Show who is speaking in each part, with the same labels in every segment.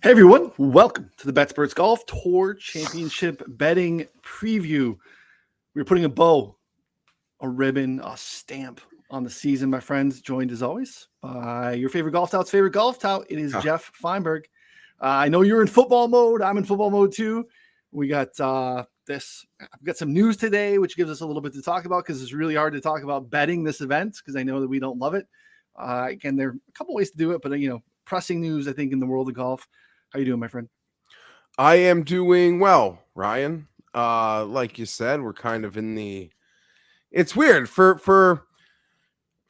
Speaker 1: Hey everyone, welcome to the Betsperts Golf Tour Championship Betting Preview. We're putting a bow, a ribbon, a stamp on the season, my friends. Joined as always by your favorite golf tout's favorite golf tout. It is Geoff Fienberg. I know you're in football mode. I'm in football mode too. We got I've got some news today, which gives us a little bit to talk about because it's really hard to talk about betting this event because I know that we don't love it. Again, there are a couple ways to do it, but pressing news, I think, in the world of golf. How you doing, my friend?
Speaker 2: I am doing well, Ryan. Like you said, we're kind of in the. It's weird for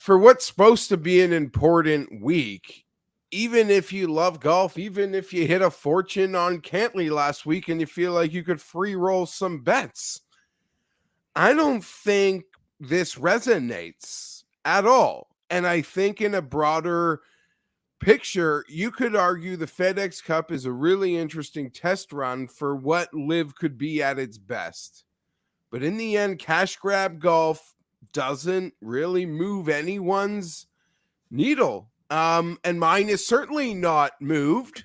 Speaker 2: what's supposed to be an important week. Even if you love golf, even if you hit a fortune on Cantley last week and you feel like you could free roll some bets, I don't think this resonates at all. And I think in a broader picture, you could argue the FedEx Cup is a really interesting test run for what LIV could be at its best. But in the end, cash grab golf doesn't really move anyone's needle. And mine is certainly not moved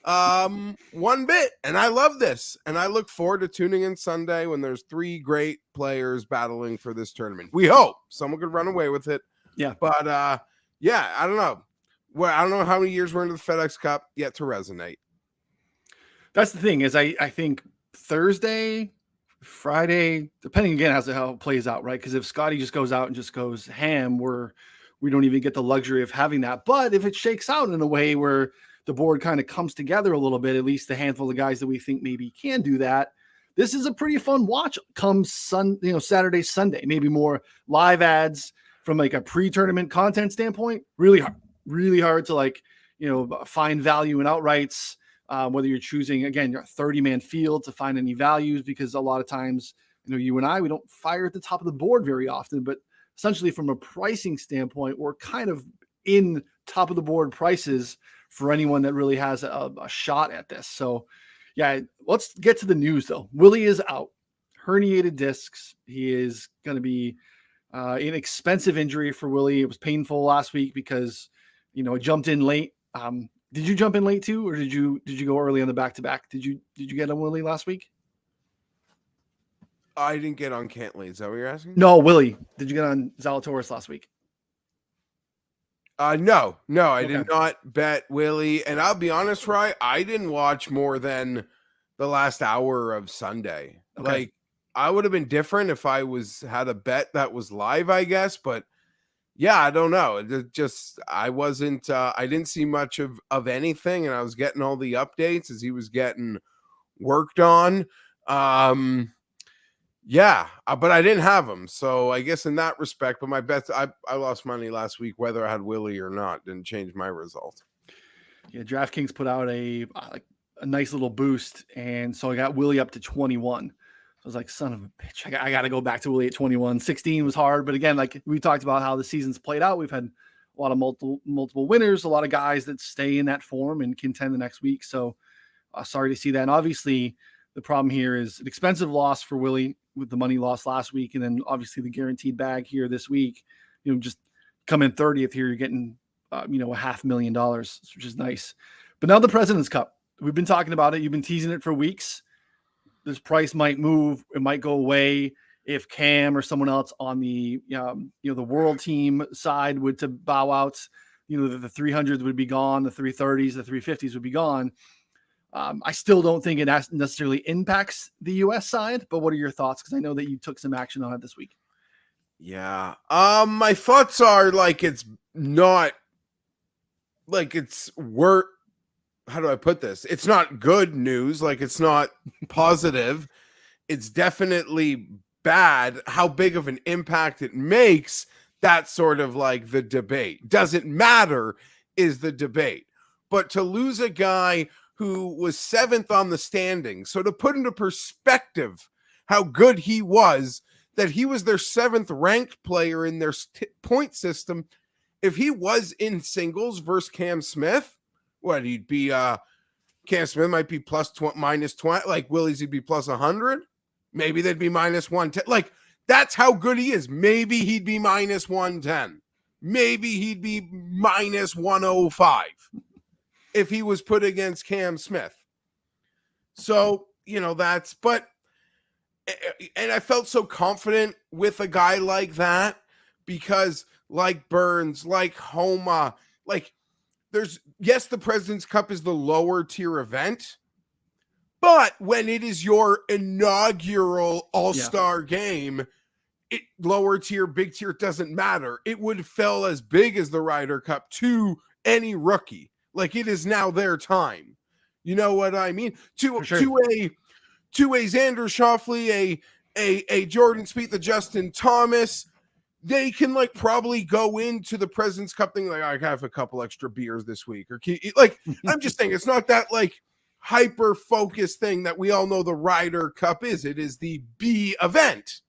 Speaker 2: one bit. And I love this. And I look forward to tuning in Sunday when there's three great players battling for this tournament. We hope someone could run away with it.
Speaker 1: Yeah.
Speaker 2: But I don't know. Well, I don't know how many years we're into the FedEx Cup yet to resonate.
Speaker 1: That's the thing is I think Thursday, Friday, depending again as to how it plays out, right? Because if Scotty just goes out and just goes ham, we don't even get the luxury of having that. But if it shakes out in a way where the board kind of comes together a little bit, at least a handful of guys that we think maybe can do that, this is a pretty fun watch come Saturday, Sunday, maybe more live ads from like a pre-tournament content standpoint. Really hard to find value in outrights, whether you're choosing, again, your 30-man field to find any values, because a lot of times, you and I, we don't fire at the top of the board very often, but essentially from a pricing standpoint, we're kind of in top of the board prices for anyone that really has a shot at this. So yeah, let's get to the news though. Willie is out, herniated discs. He is going to be an expensive injury for Willie. It was painful last week because it jumped in late. Did you jump in late too, or did you go early on the back-to-back? Did you get on Willie last week?
Speaker 2: I didn't get on Cantley. Is that what you're asking?
Speaker 1: No, Willie. Did you get on Zalatoris last week?
Speaker 2: No, I did not bet Willie. And I'll be honest, Ryan, I didn't watch more than the last hour of Sunday. Okay. Like, I would have been different if I had a bet that was live, I guess, but yeah, I don't know. I didn't see much of anything, and I was getting all the updates as he was getting worked on. But I didn't have him. So I guess in that respect, but my bets, I lost money last week, whether I had Willie or not, didn't change my result.
Speaker 1: Yeah. DraftKings put out a nice little boost. And so I got Willie up to 21. I was like, son of a bitch, I got to go back to Willie at 21. 16 was hard. But again, like we talked about how the season's played out, we've had a lot of multiple winners, a lot of guys that stay in that form and contend the next week. So sorry to see that. And obviously the problem here is an expensive loss for Willie with the money lost last week. And then obviously the guaranteed bag here this week, just come in 30th here, you're getting, $500,000, which is nice. But now the President's Cup, we've been talking about it. You've been teasing it for weeks. This price might move. It might go away if Cam or someone else on the, the world team side would to bow out, the 300s would be gone. The 330s, the 350s would be gone. I still don't think it necessarily impacts the U.S. side, but what are your thoughts? Because I know that you took some action on it this week.
Speaker 2: Yeah. My thoughts are it's not how do I put this? It's not good news. It's not positive. It's definitely bad. How big of an impact it makes, that's sort of the debate. Doesn't matter is the debate. But to lose a guy who was 7th on the standings, so to put into perspective how good he was, that he was their 7th ranked player in their point system. If he was in singles versus Cam Smith, he'd be Cam Smith might be minus 20, Willie's he'd be plus 100. Maybe they'd be minus 110. That's how good he is. Maybe he'd be minus 110. Maybe he'd be minus 105. if he was put against Cam Smith. So, and I felt so confident with a guy like that because like Burns, like Homa, like the President's Cup is the lower tier event, but when it is your inaugural all-star game, lower tier, big tier, it doesn't matter. It would feel as big as the Ryder Cup to any rookie. Like it is now their time. You know what I mean? To a Xander Schauffele, a Jordan Spieth, a Justin Thomas, they can like probably go into the President's Cup thing like I have a couple extra beers this week, or like I'm just saying it's not that like hyper focused thing that we all know the Ryder Cup is. It is the B event.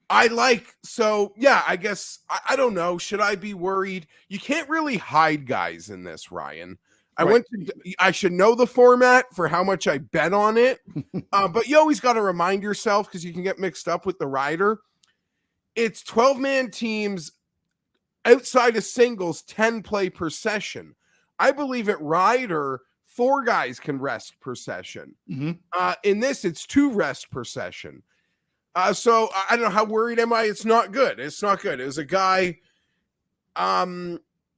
Speaker 2: I guess I don't know. Should I be worried? You can't really hide guys in this, Ryan. I should know the format for how much I bet on it. But you always got to remind yourself because you can get mixed up with the Ryder. It's 12-man teams outside of singles, 10 play per session. I believe at Ryder, 4 guys can rest per session.
Speaker 1: Mm-hmm.
Speaker 2: In this, it's 2 rest per session. So I don't know, how worried am I? It's not good. It was a guy.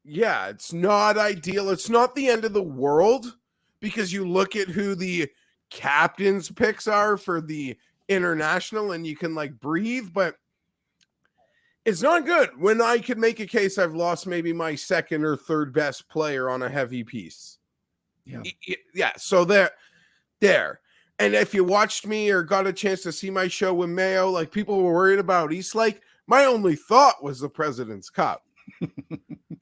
Speaker 2: It's not ideal. It's not the end of the world because you look at who the captain's picks are for the international and you can like breathe, but it's not good when I could make a case I've lost maybe my second or third best player on a heavy piece. Yeah. So there. And if you watched me or got a chance to see my show with Mayo, like people were worried about East Lake, my only thought was the President's Cup.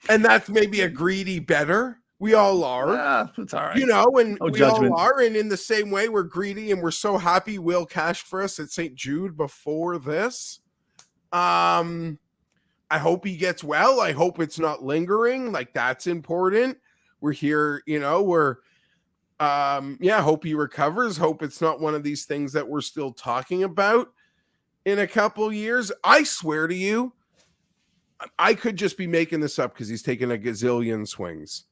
Speaker 2: And that's maybe a greedy bettor. We all are.
Speaker 1: It's all right.
Speaker 2: And
Speaker 1: no
Speaker 2: we
Speaker 1: judgment.
Speaker 2: all are. And in the same way, we're greedy and we're so happy Will cashed for us at St. Jude before this. I hope he gets well. I hope it's not lingering. Like that's important. We're here, hope he recovers. Hope it's not one of these things that we're still talking about in a couple years. I swear to you, I could just be making this up because he's taken a gazillion swings.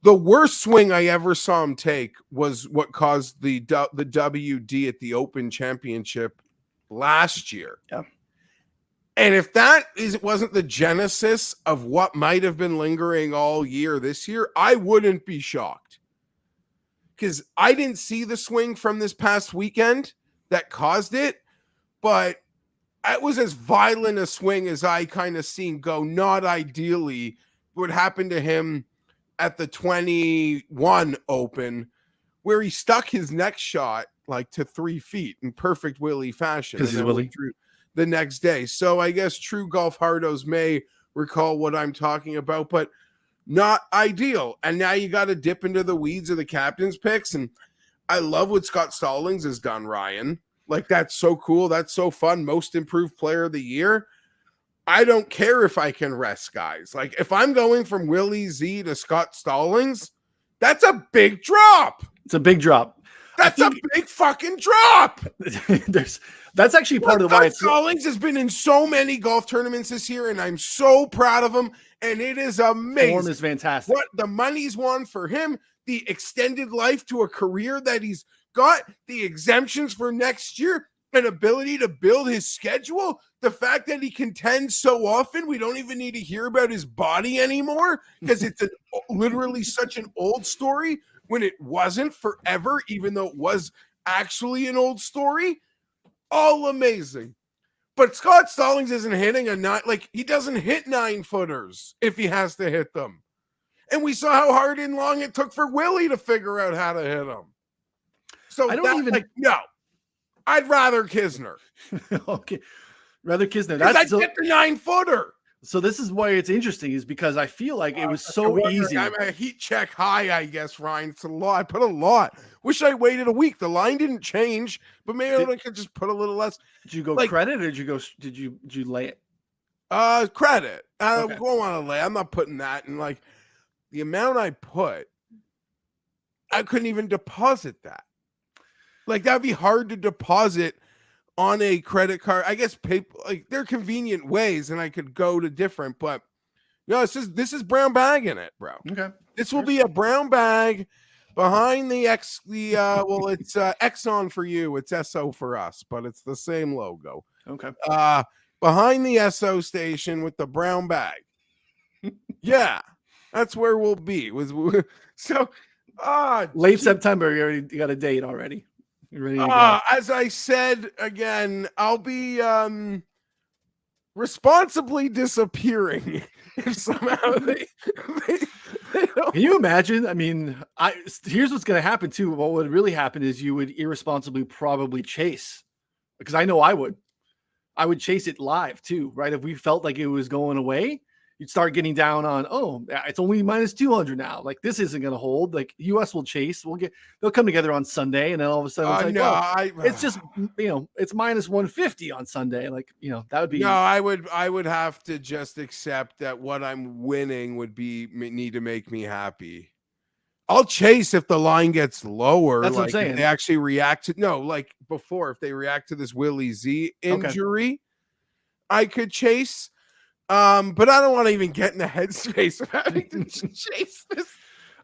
Speaker 2: The worst swing I ever saw him take was what caused the WD at the Open Championship last year.
Speaker 1: Yeah.
Speaker 2: And if it wasn't the genesis of what might have been lingering all year this year, I wouldn't be shocked. Because I didn't see the swing from this past weekend that caused it, but it was as violent a swing as I kind of seen go, not ideally, what happened to him at the 21 Open, where he stuck his next shot like to 3 feet in perfect Willie fashion.
Speaker 1: Because he's Willie.
Speaker 2: The next day. So I guess true golf hardos may recall what I'm talking about, but not ideal. And now you got to dip into the weeds of the captain's picks. And I love what Scott Stallings has done, Ryan. Like, that's so cool. That's so fun. Most improved player of the year. I don't care if I can rest guys. Like, if I'm going from Willie Z to Scott Stallings, that's a big drop.
Speaker 1: It's a big drop.
Speaker 2: That's a big fucking drop.
Speaker 1: That's actually part of the why
Speaker 2: Stallings has been in so many golf tournaments this year, and I'm so proud of him. And it is amazing.
Speaker 1: Form is fantastic.
Speaker 2: What the money's won for him, the extended life to a career that he's got, the exemptions for next year, an ability to build his schedule, the fact that he contends so often, we don't even need to hear about his body anymore because it's literally such an old story when it wasn't forever, even though it was actually an old story. All amazing. But Scott Stallings isn't hitting he doesn't hit 9-footers if he has to hit them. And we saw how hard and long it took for Willie to figure out how to hit them. So no, I'd rather Kisner.
Speaker 1: Okay. Rather Kisner.
Speaker 2: That's get the 9-footer.
Speaker 1: So this is why it's interesting, is because I feel like it was so easy.
Speaker 2: I'm a heat check high, I guess, Ryan. It's a lot. I put a lot. Wish I waited a week. The line didn't change, but maybe I could just put a little less.
Speaker 1: Did you go credit, or did you lay it?
Speaker 2: Credit. I
Speaker 1: Okay.
Speaker 2: don't want to lay. I'm not putting that. And like the amount I put, I couldn't even deposit that. Like that'd be hard to deposit on a credit card. I guess PayPal, like they're convenient ways, and I could go to different, but no, this is brown bagging it, bro.
Speaker 1: Okay.
Speaker 2: This will be a brown bag behind the it's Exxon for you. It's SO for us, but it's the same logo.
Speaker 1: Okay.
Speaker 2: Behind the SO station with the brown bag. Yeah, that's where we'll be. So
Speaker 1: late September, you got a date already. You're ready to go.
Speaker 2: As I said again, I'll be responsibly disappearing if somehow they don't.
Speaker 1: Can you imagine? I mean, here's what's going to happen too. What would really happen is you would irresponsibly probably chase, because I know I would chase it live too, right? If we felt like it was going away, you'd start getting down on, oh, it's only minus 200 now. Like, this isn't going to hold. Like, US will chase. They'll come together on Sunday, and then all of a sudden it's like, it's just, it's minus 150 on Sunday. Like, that would be.
Speaker 2: No, I would have to just accept that what I'm winning would need to make me happy. I'll chase if the line gets lower.
Speaker 1: That's
Speaker 2: like,
Speaker 1: what I'm saying.
Speaker 2: If they actually react to, like before, if they react to this Willie Z injury, I could chase. But I don't want to even get in the headspace of having to chase this.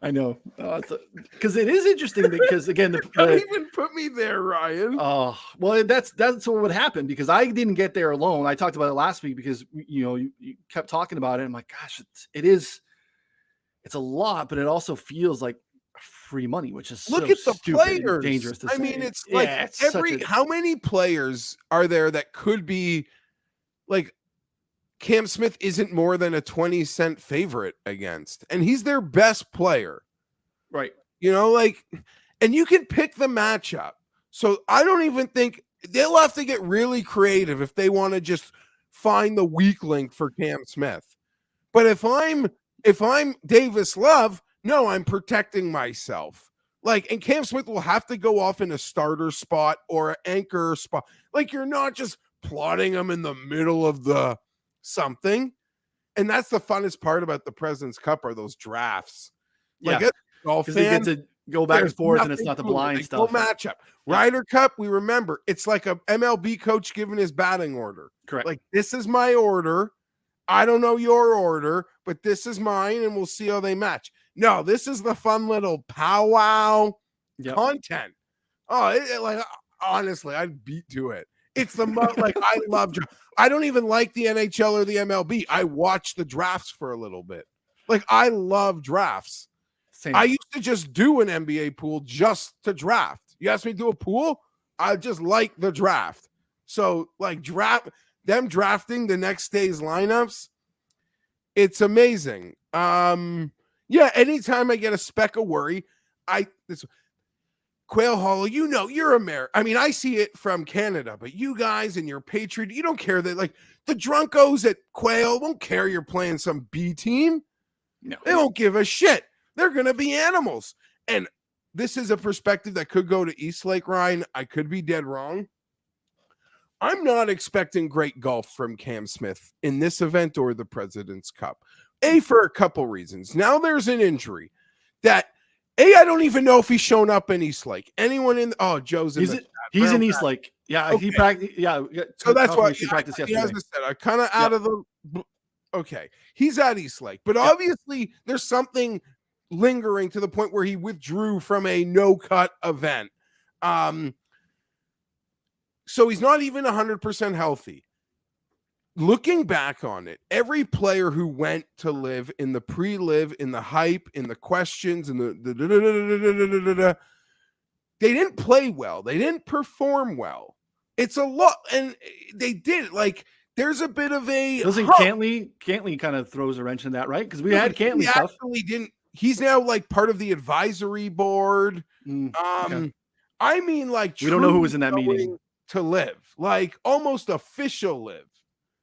Speaker 1: I know, because it is interesting because again,
Speaker 2: don't even put me there, Ryan.
Speaker 1: Oh, well, that's what would happen, because I didn't get there alone. I talked about it last week because you kept talking about it. I'm like, gosh, it's a lot, but it also feels like free money, which is
Speaker 2: look
Speaker 1: so
Speaker 2: at the players.
Speaker 1: Dangerous to say.
Speaker 2: I mean, it's like how many players are there that could be like. Cam Smith isn't more than a 20-cent favorite against, and he's their best player.
Speaker 1: Right.
Speaker 2: And you can pick the matchup. So I don't even think they'll have to get really creative if they want to just find the weak link for Cam Smith. But if I'm Davis Love, no, I'm protecting myself. And Cam Smith will have to go off in a starter spot or an anchor spot. Like, you're not just plotting him in the middle of the something. And that's the funnest part about the President's Cup are those drafts.
Speaker 1: Like,
Speaker 2: golf fan,
Speaker 1: they get to go back and forth, and it's not the blind stuff.
Speaker 2: Matchup. Ryder Cup, we remember it's like a MLB coach giving his batting order.
Speaker 1: Correct.
Speaker 2: Like, this is my order. I don't know your order, but this is mine, and we'll see how they match. No, this is the fun little powwow content. Honestly, I'd beat to it. It's the most I love. I don't even like the NHL or the MLB. I watch the drafts for a little bit. I love drafts.
Speaker 1: Same.
Speaker 2: I used to just do an NBA pool just to draft. You ask me to do a pool, I just like the draft. So drafting the next day's lineups, it's amazing. Anytime I get a speck of worry, Quail Hollow, you're American. I mean, I see it from Canada, but you guys and your Patriot, you don't care that the drunkos at Quail won't care you're playing some B team.
Speaker 1: No,
Speaker 2: they don't give a shit. They're going to be animals. And this is a perspective that could go to Eastlake, Ryan. I could be dead wrong. I'm not expecting great golf from Cam Smith in this event or the President's Cup. For a couple reasons. Now there's an injury that I don't even know if he's shown up in Eastlake. Anyone in? Joe's in.
Speaker 1: He's in Eastlake. Yeah, okay. He practiced. Yeah,
Speaker 2: so that's why
Speaker 1: he practiced yesterday.
Speaker 2: As I said, I kind of out of the. Okay, he's at Eastlake, but obviously there's something lingering to the point where he withdrew from a no-cut event. So he's not even 100% healthy. Looking back on it, every player who went to live in the pre-live, in the hype, in the questions, in the they didn't play well. They didn't perform well. It's a lot, and they did. There's a bit of a.
Speaker 1: Doesn't Cantley kind of throws a wrench in that, right? Because we had Cantley stuff.
Speaker 2: Actually didn't. He's now part of the advisory board.
Speaker 1: Okay.
Speaker 2: I mean,
Speaker 1: we don't know who was in that meeting
Speaker 2: to live, almost official live.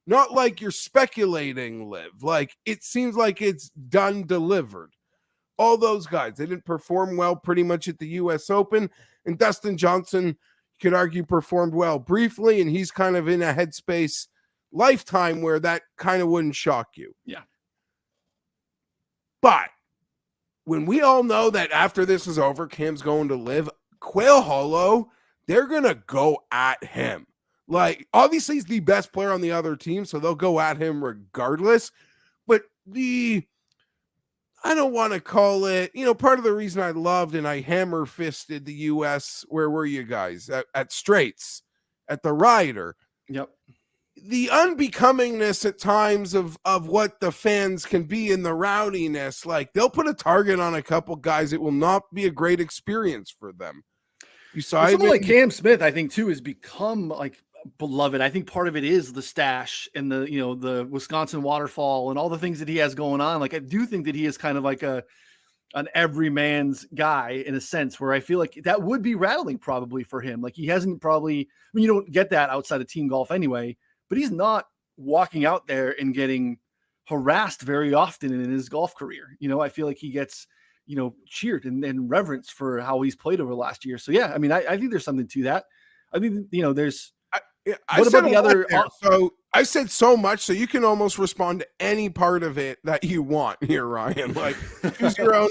Speaker 2: Not like you're speculating live. It seems like it's done, delivered. All those guys, they didn't perform well pretty much at the U.S. Open. And Dustin Johnson, you could argue, performed well briefly. And he's kind of in a headspace lifetime where that kind of wouldn't shock you.
Speaker 1: Yeah.
Speaker 2: But when we all know that after this is over, Cam's going to live, Quail Hollow, they're going to go at him. Obviously he's the best player on the other team, so they'll go at him regardless. But I don't want to call it, part of the reason I loved and I hammer fisted the US, where were you guys? At Straits, at the Ryder.
Speaker 1: Yep.
Speaker 2: The unbecomingness at times of what the fans can be in the rowdiness, like they'll put a target on a couple guys. It will not be a great experience for them. You saw
Speaker 1: someone like Cam Smith, I think too, has become like beloved. I think part of it is the stash and the Wisconsin waterfall and all the things that he has going on. Like I do think that he is kind of like an everyman's guy in a sense, where I feel like that would be rattling probably for him. Like he hasn't probably, you don't get that outside of team golf anyway, but he's not walking out there and getting harassed very often in his golf career. I feel like he gets, cheered and reverenced for how he's played over the last year. So yeah, I mean, I think there's something to that. I think, there's,
Speaker 2: what about the other? So I said so much, so you can almost respond to any part of it that you want here, Ryan. Like, choose your own.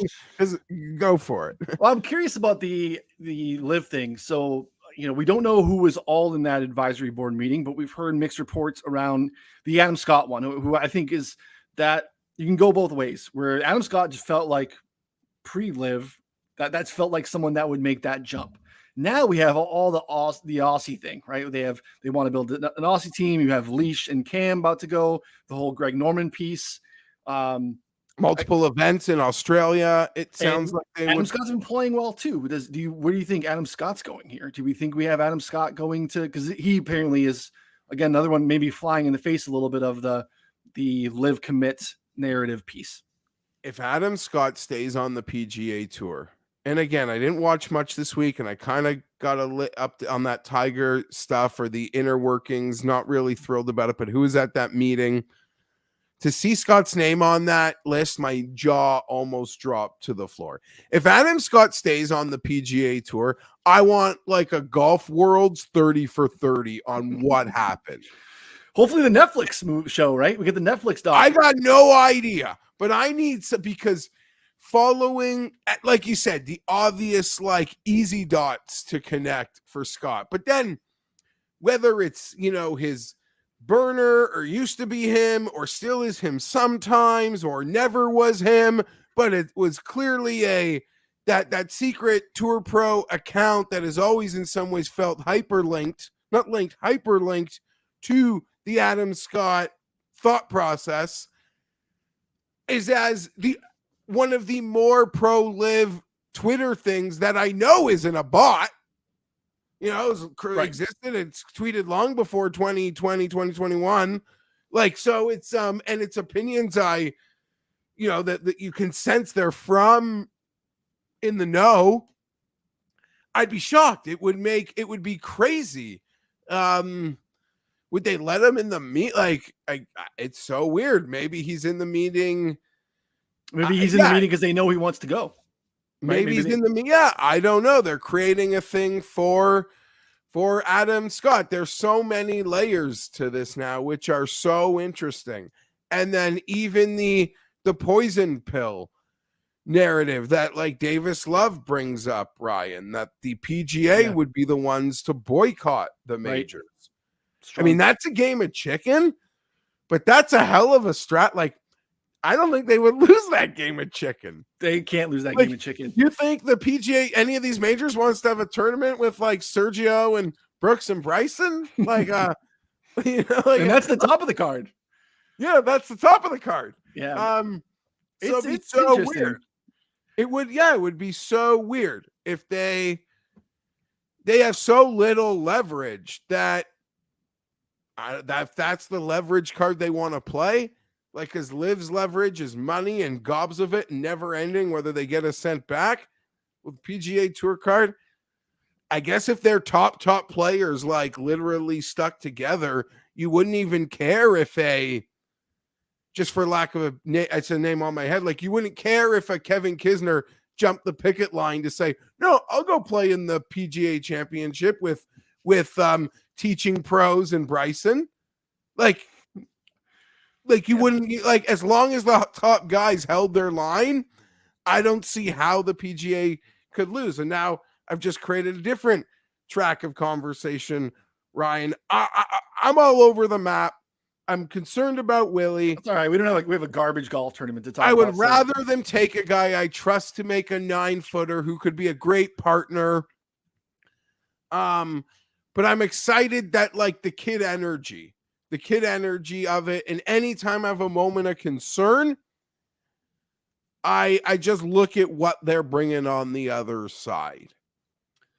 Speaker 2: Go for it.
Speaker 1: Well, I'm curious about the live thing. So, we don't know who was all in that advisory board meeting, but we've heard mixed reports around the Adam Scott one, who I think is that you can go both ways. Where Adam Scott just felt like pre-live that's felt like someone that would make that jump. Now we have all the Aussie thing, right? They want to build an Aussie team. You have Leash and Cam about to go. The whole Greg Norman piece.
Speaker 2: Multiple events in Australia. It sounds like
Speaker 1: Adam Scott's been playing well too. Where do you think Adam Scott's going here? Do we think we have Adam Scott going to? Because he apparently is again another one maybe flying in the face a little bit of the live commit narrative piece.
Speaker 2: If Adam Scott stays on the PGA Tour. And again, I didn't watch much this week, and I kind of got a lit up on that Tiger stuff or the inner workings. Not really thrilled about it, but who was at that meeting? To see Scott's name on that list, my jaw almost dropped to the floor. If Adam Scott stays on the PGA Tour, I want like a Golf World's 30 for 30 on what happened.
Speaker 1: Hopefully the Netflix show, right? We get the Netflix doc.
Speaker 2: I got no idea, but I need some because following, like you said, the obvious, like easy dots to connect for Scott. But then whether it's, his burner or used to be him or still is him sometimes or never was him, but it was clearly that secret Tour Pro account that has always in some ways felt hyperlinked to the Adam Scott thought process is as one of the more pro-live Twitter things that I know isn't a bot. Existed. It's tweeted long before 2020, 2021. Like, so it's, and it's opinions that you can sense they're from in the know. I'd be shocked. It would be crazy. Would they let him in the meet? Like, it's so weird. Maybe he's in the meeting.
Speaker 1: Maybe he's in the meeting because they know he wants to go.
Speaker 2: Right? Maybe he's in the meeting. Yeah, I don't know. They're creating a thing for Adam Scott. There's so many layers to this now, which are so interesting. And then even the poison pill narrative that like Davis Love brings up, Ryan, that the PGA would be the ones to boycott the majors. Right. I mean, that's a game of chicken, but that's a hell of a strat. Like, I don't think they would lose that game of chicken.
Speaker 1: They can't lose that game of chicken.
Speaker 2: You think the PGA, any of these majors wants to have a tournament with like Sergio and Brooks and Bryson? Like, and
Speaker 1: that's the top of the card.
Speaker 2: Yeah, that's the top of the card.
Speaker 1: Yeah.
Speaker 2: It's so weird. It would be so weird if they have so little leverage that's the leverage card they want to play. Like, because Liv's leverage is money and gobs of it, never ending, whether they get a cent back with PGA Tour card. I guess if they're top players, like literally stuck together, you wouldn't even care if just for lack of it's a name on my head, like you wouldn't care if a Kevin Kisner jumped the picket line to say, no, I'll go play in the PGA Championship with teaching pros and Bryson. Like you wouldn't, like, as long as the top guys held their line, I don't see how the PGA could lose. And now I've just created a different track of conversation, Ryan. I'm all over the map. I'm concerned about Willie.
Speaker 1: It's all right. We don't have we have a garbage golf tournament to talk
Speaker 2: I
Speaker 1: about.
Speaker 2: would rather them take a guy I trust to make a 9-footer who could be a great partner. But I'm excited that like the kid energy of it. And anytime I have a moment of concern, I just look at what they're bringing on the other side.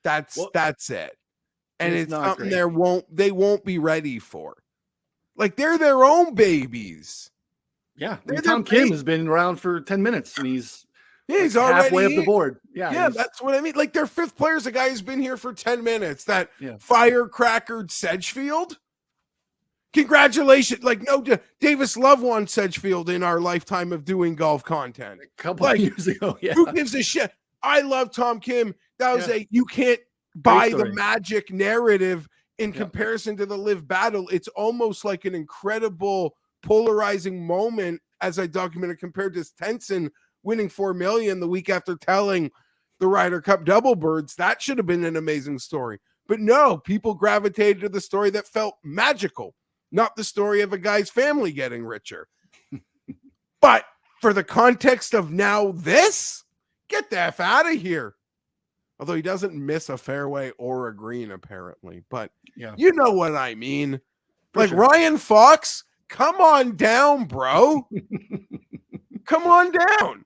Speaker 2: That's it. And it's something they won't be ready for. Like they're their own babies.
Speaker 1: Yeah. Tom Kim has been around for 10 mints and he's already halfway up the board. Yeah,
Speaker 2: that's what I mean. Like their fifth player is a guy who's been here for 10 minutes. That firecrackered Sedgefield. Congratulations. Like, no, Davis Love won Sedgefield in our lifetime of doing golf content.
Speaker 1: A couple of years ago, yeah.
Speaker 2: Who gives a shit? I love Tom Kim. That was you can't buy the magic narrative in comparison to the live battle. It's almost like an incredible polarizing moment, as I documented, compared to Tenson winning $4 million the week after telling the Ryder Cup double birds. That should have been an amazing story. But no, people gravitated to the story that felt magical, not the story of a guy's family getting richer. But for the context of now this, get the F out of here. Although he doesn't miss a fairway or a green, apparently. But you know what I mean. Ryan Fox, come on down, bro. Come on down.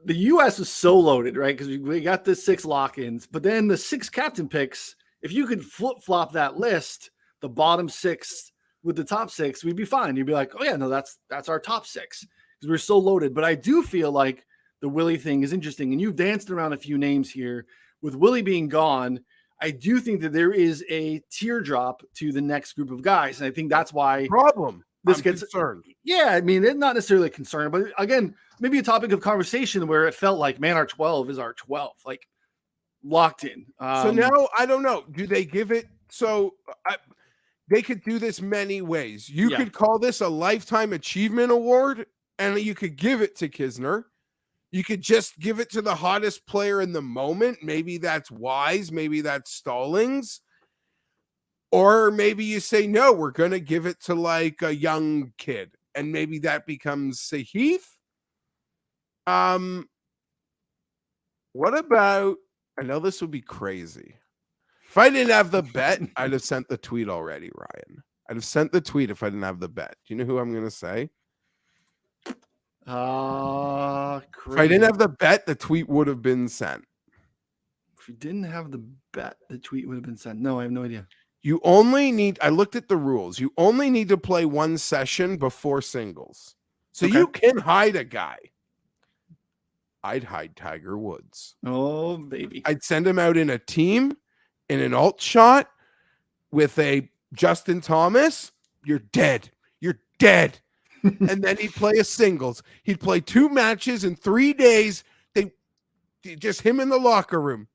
Speaker 1: The U.S. is so loaded, right? Because we got the 6 lock-ins, but then the 6 captain picks, if you could flip-flop that list, the bottom 6 with the top 6, we'd be fine. You'd be like, oh, yeah, no, that's our top 6 because we're so loaded. But I do feel like the Willie thing is interesting, and you've danced around a few names here. With Willie being gone, I do think that there is a teardrop to the next group of guys, and I think that's why this gets
Speaker 2: concerned.
Speaker 1: Yeah, I mean, it's not necessarily a concern, but again, maybe a topic of conversation where it felt like, man, our 12 is our 12, like locked in.
Speaker 2: So now I don't know. Do they give it? So they could do this many ways. You could call this a lifetime achievement award, and you could give it to Kisner. You could just give it to the hottest player in the moment. Maybe that's Wise. Maybe that's Stallings. Or maybe you say, no, we're going to give it to like a young kid. And maybe that becomes Sahith. What about, I know this would be crazy. If I didn't have the bet, I'd have sent the tweet already, Ryan. I'd have sent the tweet if I didn't have the bet. Do you know who I'm going to say? If I didn't have the bet, the tweet would have been sent.
Speaker 1: If you didn't have the bet, the tweet would have been sent. No, I have no idea.
Speaker 2: You only need, I looked at the rules. You only need to play one session before singles. So you can hide a guy. I'd hide Tiger Woods.
Speaker 1: Oh, baby.
Speaker 2: I'd send him out in a team, in an alt shot with a Justin Thomas. You're dead. You're dead. And then he'd play a singles. He'd play 2 matches in 3 days. They just him in the locker room.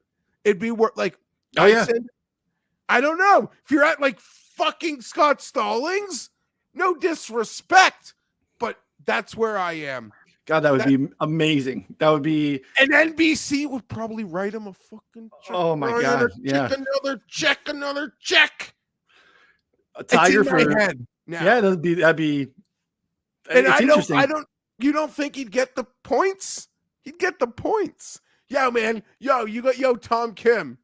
Speaker 2: It'd be like, I don't know. If you're at like fucking Scott Stallings, no disrespect, but that's where I am.
Speaker 1: God, that would be amazing. That would be.
Speaker 2: And NBC would probably write him a fucking check.
Speaker 1: Oh my God.
Speaker 2: Another check.
Speaker 1: A Tiger for
Speaker 2: head now.
Speaker 1: Yeah, that'd be.
Speaker 2: And you don't think he'd get the points? He'd get the points. Yo, man. You got Tom Kim.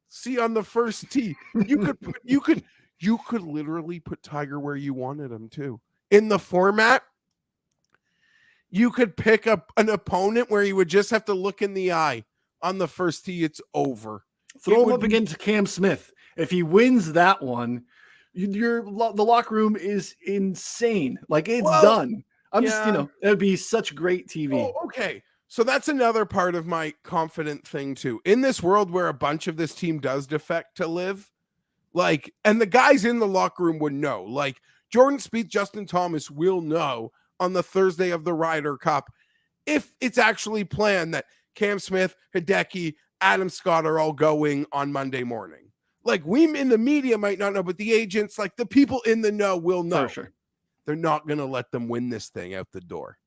Speaker 2: See on the first tee. You could literally put Tiger where you wanted him to. In the format, you could pick up an opponent where you would just have to look in the eye on the first tee. It's over.
Speaker 1: Throw him up against Cam Smith. If he wins that one, the locker room is insane. Like it's done. Just, it'd be such great TV.
Speaker 2: Oh, okay. So that's another part of my confident thing too. In this world where a bunch of this team does defect to live, like, and the guys in the locker room would know, like Jordan Spieth, Justin Thomas will know on the Thursday of the Ryder Cup if it's actually planned that Cam Smith, Hideki, Adam Scott are all going on Monday morning. Like we in the media might not know, but the agents, like the people in the know will know.
Speaker 1: Sure.
Speaker 2: They're not going to let them win this thing out the door.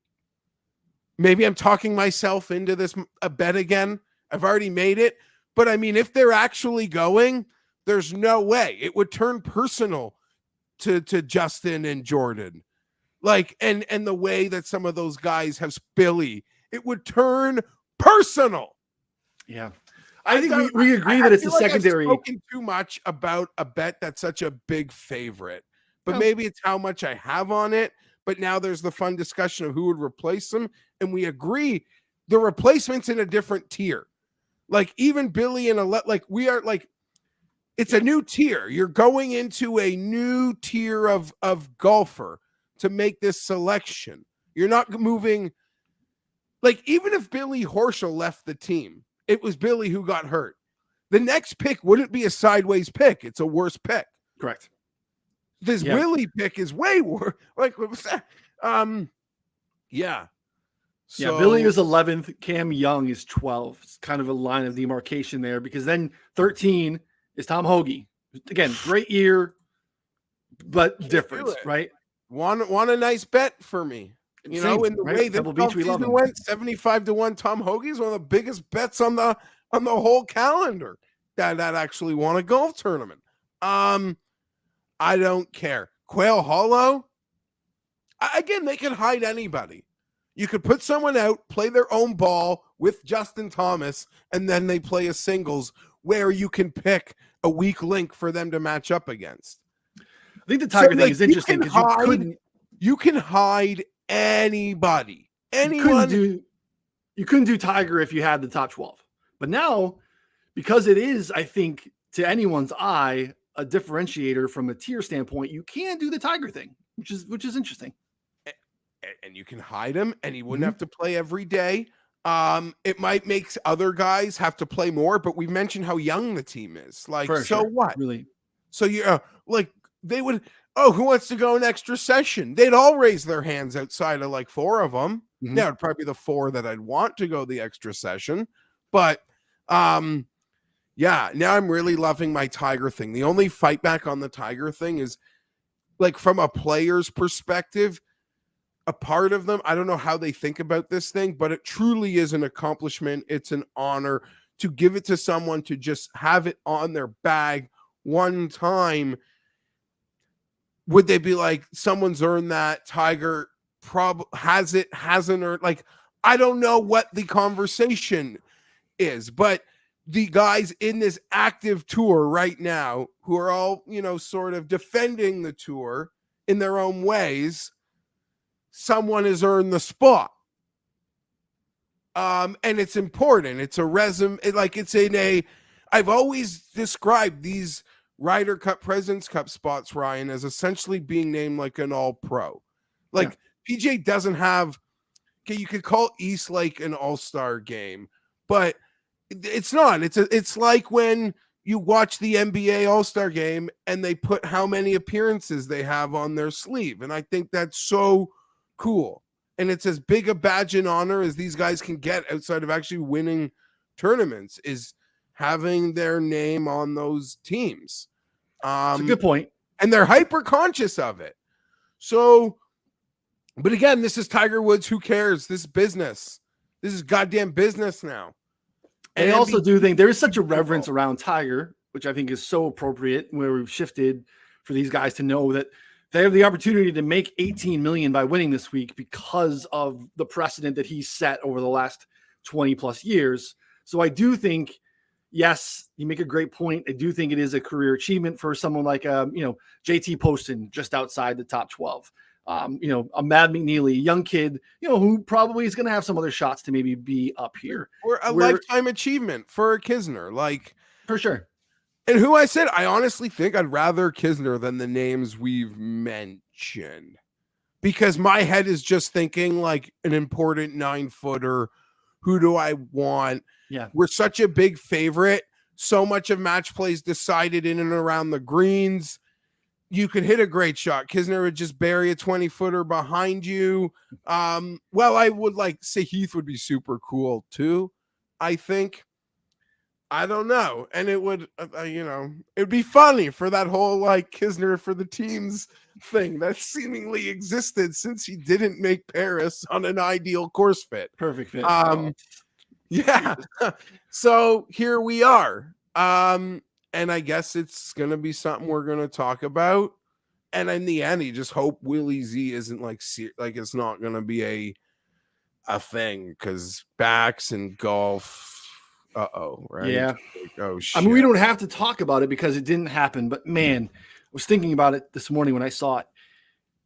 Speaker 2: Maybe I'm talking myself into this a bet again. I've already made it. But I mean, if they're actually going, there's no way. It would turn personal to Justin and Jordan. Like, and the way that some of those guys have Billy, it would turn personal.
Speaker 1: Yeah. I think we agree that it's a secondary.
Speaker 2: I've spoken too much about a bet that's such a big favorite, but maybe it's how much I have on it. But now there's the fun discussion of who would replace them. And we agree the replacement's in a different tier. Like even Billy and like we are like, it's a new tier. You're going into a new tier of golfer to make this selection. You're not moving. Like even if Billy Horschel left the team, it was Billy who got hurt. The next pick wouldn't be a sideways pick. It's a worse pick.
Speaker 1: Correct.
Speaker 2: This Willie pick is way worse. Like, what was that? Yeah. So,
Speaker 1: Billy is 11th. Cam Young is 12th. It's kind of a line of demarcation there because then 13 is Tom Hoagie. Again, great year, but difference, right?
Speaker 2: Want a nice bet for me. You know, in the way that the season went, 75-1 Tom Hoagie is one of the biggest bets on the whole calendar that actually won a golf tournament. I don't care. Quail Hollow, again, they can hide anybody. You could put someone out, play their own ball with Justin Thomas, and then they play a singles where you can pick a weak link for them to match up against.
Speaker 1: I think the Tiger thing is interesting because
Speaker 2: you can hide anybody. Anyone.
Speaker 1: You couldn't do Tiger if you had the top 12. But now, because it is, I think, to anyone's eye, a differentiator from a tier standpoint, you can do the Tiger thing, which is interesting.
Speaker 2: And you can hide him, and he wouldn't have to play every day. It might make other guys have to play more, but we mentioned how young the team is. Like, what?
Speaker 1: Really?
Speaker 2: So you like they would. Oh, who wants to go an extra session? They'd all raise their hands outside of like 4 of them.
Speaker 1: Mm-hmm.
Speaker 2: Now it'd probably be the 4 that I'd want to go the extra session, but yeah, now I'm really loving my Tiger thing. The only fight back on the Tiger thing is like from a player's perspective, a part of them, I don't know how they think about this thing, but it truly is an accomplishment. It's an honor to give it to someone to just have it on their bag one time. Would they be like, someone's earned that? Tiger has it, hasn't earned? Like, I don't know what the conversation is, but the guys in this active tour right now who are all, sort of defending the tour in their own ways, someone has earned the spot. And it's important. It's a resume. I've always described these Ryder Cup, President's Cup spots, Ryan, as essentially being named like an all-pro. Like PGA doesn't have, you could call East Lake an all-star game, but it's not. It's like when you watch the NBA All-Star game and they put how many appearances they have on their sleeve. And I think that's so cool. And it's as big a badge and honor as these guys can get outside of actually winning tournaments, is having their name on those teams.
Speaker 1: That's a good point.
Speaker 2: And they're hyper conscious of it. So, but again, this is Tiger Woods. Who cares? This is business. This is goddamn business now.
Speaker 1: And I also do think there is such a reverence around Tiger, which I think is so appropriate, where we've shifted for these guys to know that they have the opportunity to make $18 million by winning this week because of the precedent that he's set over the last 20 plus years. So I do think, yes, you make a great point. I do think it is a career achievement for someone like, JT Poston, just outside the top 12. A Mad McNeely, a young kid, who probably is going to have some other shots to maybe be up here.
Speaker 2: Or a lifetime achievement for Kisner, like,
Speaker 1: for sure.
Speaker 2: And who I said, I honestly think I'd rather Kisner than the names we've mentioned, because my head is just thinking like an important 9-footer. Who do I want?
Speaker 1: Yeah.
Speaker 2: We're such a big favorite. So much of match plays decided in and around the greens. You could hit a great shot. Kisner would just bury a 20-footer behind you. Well, I would say Heath would be super cool too, I think. I don't know. And it would, it'd be funny for that whole Kisner for the teams thing that seemingly existed since he didn't make Paris on an ideal course fit.
Speaker 1: Perfect fit.
Speaker 2: Yeah. So here we are. And I guess it's going to be something we're going to talk about And in the end, you just hope Willie Z isn't like it's not gonna be a thing, because backs and golf. Right?
Speaker 1: Yeah.
Speaker 2: Like, oh
Speaker 1: I mean, we
Speaker 2: shit.
Speaker 1: don't have to talk about it because it didn't happen, but man, I was thinking about it this morning when I saw it.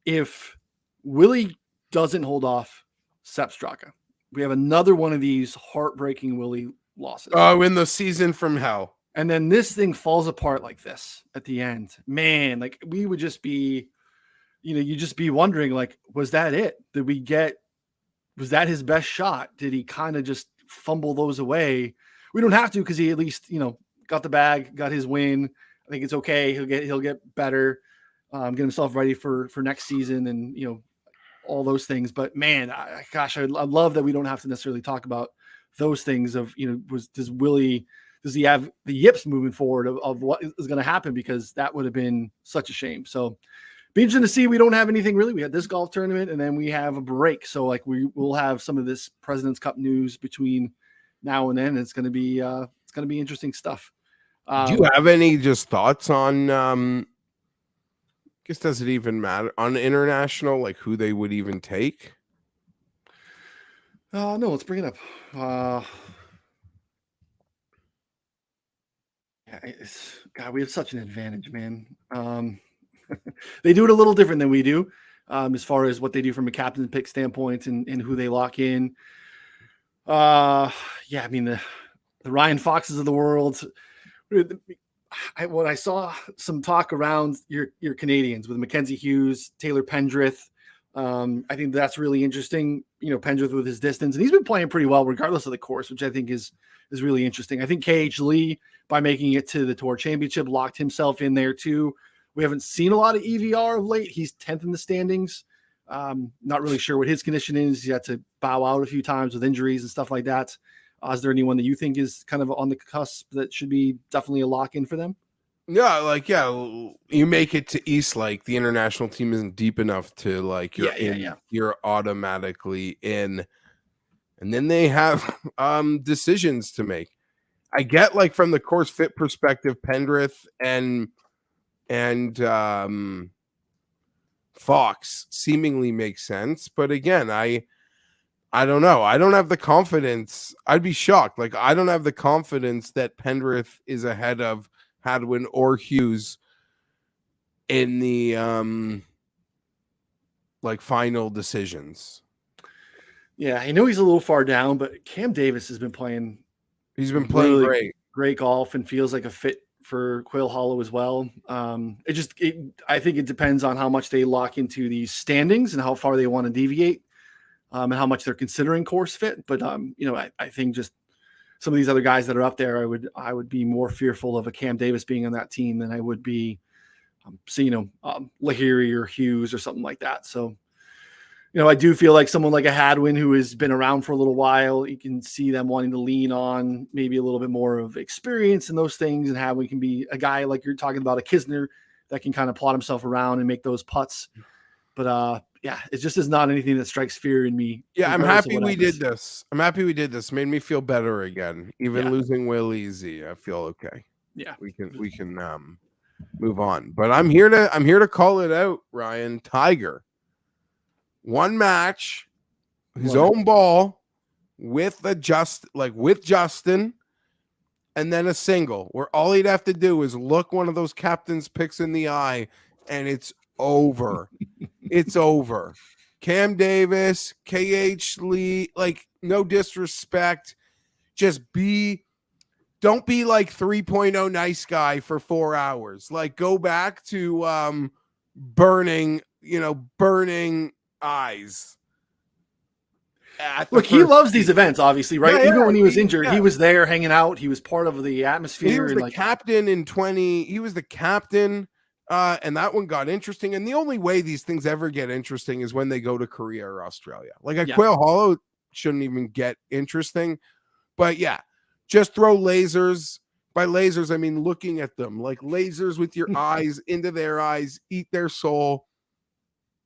Speaker 1: If Willie doesn't hold off Sepp Straka, we have another one of these heartbreaking Willie losses.
Speaker 2: Oh, in the season from hell.
Speaker 1: And then this thing falls apart like this at the end. Man, like we would just be, you just be wondering, like, was that it? Was that his best shot? Did he kind of just fumble those away? We don't have to, because he at least, got the bag, got his win. I think it's okay. He'll get better, get himself ready for next season, and all those things. But man, I love that we don't have to necessarily talk about those things of does he have the yips moving forward of what is going to happen, because that would have been such a shame. So be interesting to see. We don't have anything really. We had this golf tournament, and then we have a break. So like we will have some of this President's Cup news between now and then. It's going to be interesting stuff.
Speaker 2: Do you have any just thoughts on? I guess, does it even matter on international, like who they would even take?
Speaker 1: No, let's bring it up. God, we have such an advantage, man. They do it a little different than we do, as far as what they do from a captain pick standpoint and who they lock in. I mean, the Ryan Foxes of the world. When I saw some talk around your Canadians with Mackenzie Hughes, Taylor Pendrith, I think that's really interesting. Pendrith with his distance, and he's been playing pretty well regardless of the course, which I think is really interesting. I think KH Lee, by making it to the Tour Championship, locked himself in there too. We haven't seen a lot of EVR of late. He's 10th in the standings. Not really sure what his condition is. He had to bow out a few times with injuries and stuff like that. Is there anyone that you think is kind of on the cusp that should be definitely a lock-in for them?
Speaker 2: Yeah, you make it to East Lake, the international team isn't deep enough to you're automatically in. And then they have decisions to make. I get, like, from the course fit perspective, Pendrith and Fox seemingly makes sense, but again, I don't know. I don't have the confidence. I'd be shocked. Like, I don't have the confidence that Pendrith is ahead of Hadwin or Hughes in the final decisions.
Speaker 1: Yeah, I know he's a little far down, but Cam Davis has been playing.
Speaker 2: He's been playing
Speaker 1: really great golf, and feels like a fit for Quail Hollow as well. I think it depends on how much they lock into these standings and how far they want to deviate, and how much they're considering course fit. But I think just some of these other guys that are up there, I would be more fearful of a Cam Davis being on that team than I would be seeing Lahiri or Hughes or something like that. So, I do feel like someone like a Hadwin, who has been around for a little while, you can see them wanting to lean on maybe a little bit more of experience in those things. And Hadwin can be a guy like you're talking about, a Kisner, that can kind of plot himself around and make those putts. But it just is not anything that strikes fear in me.
Speaker 2: Yeah, I'm happy we did this. Made me feel better again. Even losing Will Easy, I feel okay.
Speaker 1: Yeah,
Speaker 2: we can move on. But I'm here to call it out, Ryan. Tiger. One match, his own ball with Justin, and then a single where all he'd have to do is look one of those captain's picks in the eye, and it's over. It's over. Cam Davis, KH Lee, like, no disrespect. Don't be like 3.0 nice guy for 4 hours. Like, go back to burning eyes.
Speaker 1: Look, he loves these events, obviously, right? Yeah, even when he was injured, he was there hanging out. He was part of the atmosphere.
Speaker 2: He was the captain in 20. He was the captain, and that one got interesting. And the only way these things ever get interesting is when they go to Korea or Australia. Like at Quail Hollow shouldn't even get interesting. But yeah, just throw lasers. By lasers, I mean looking at them. Like lasers with your eyes into their eyes, eat their soul.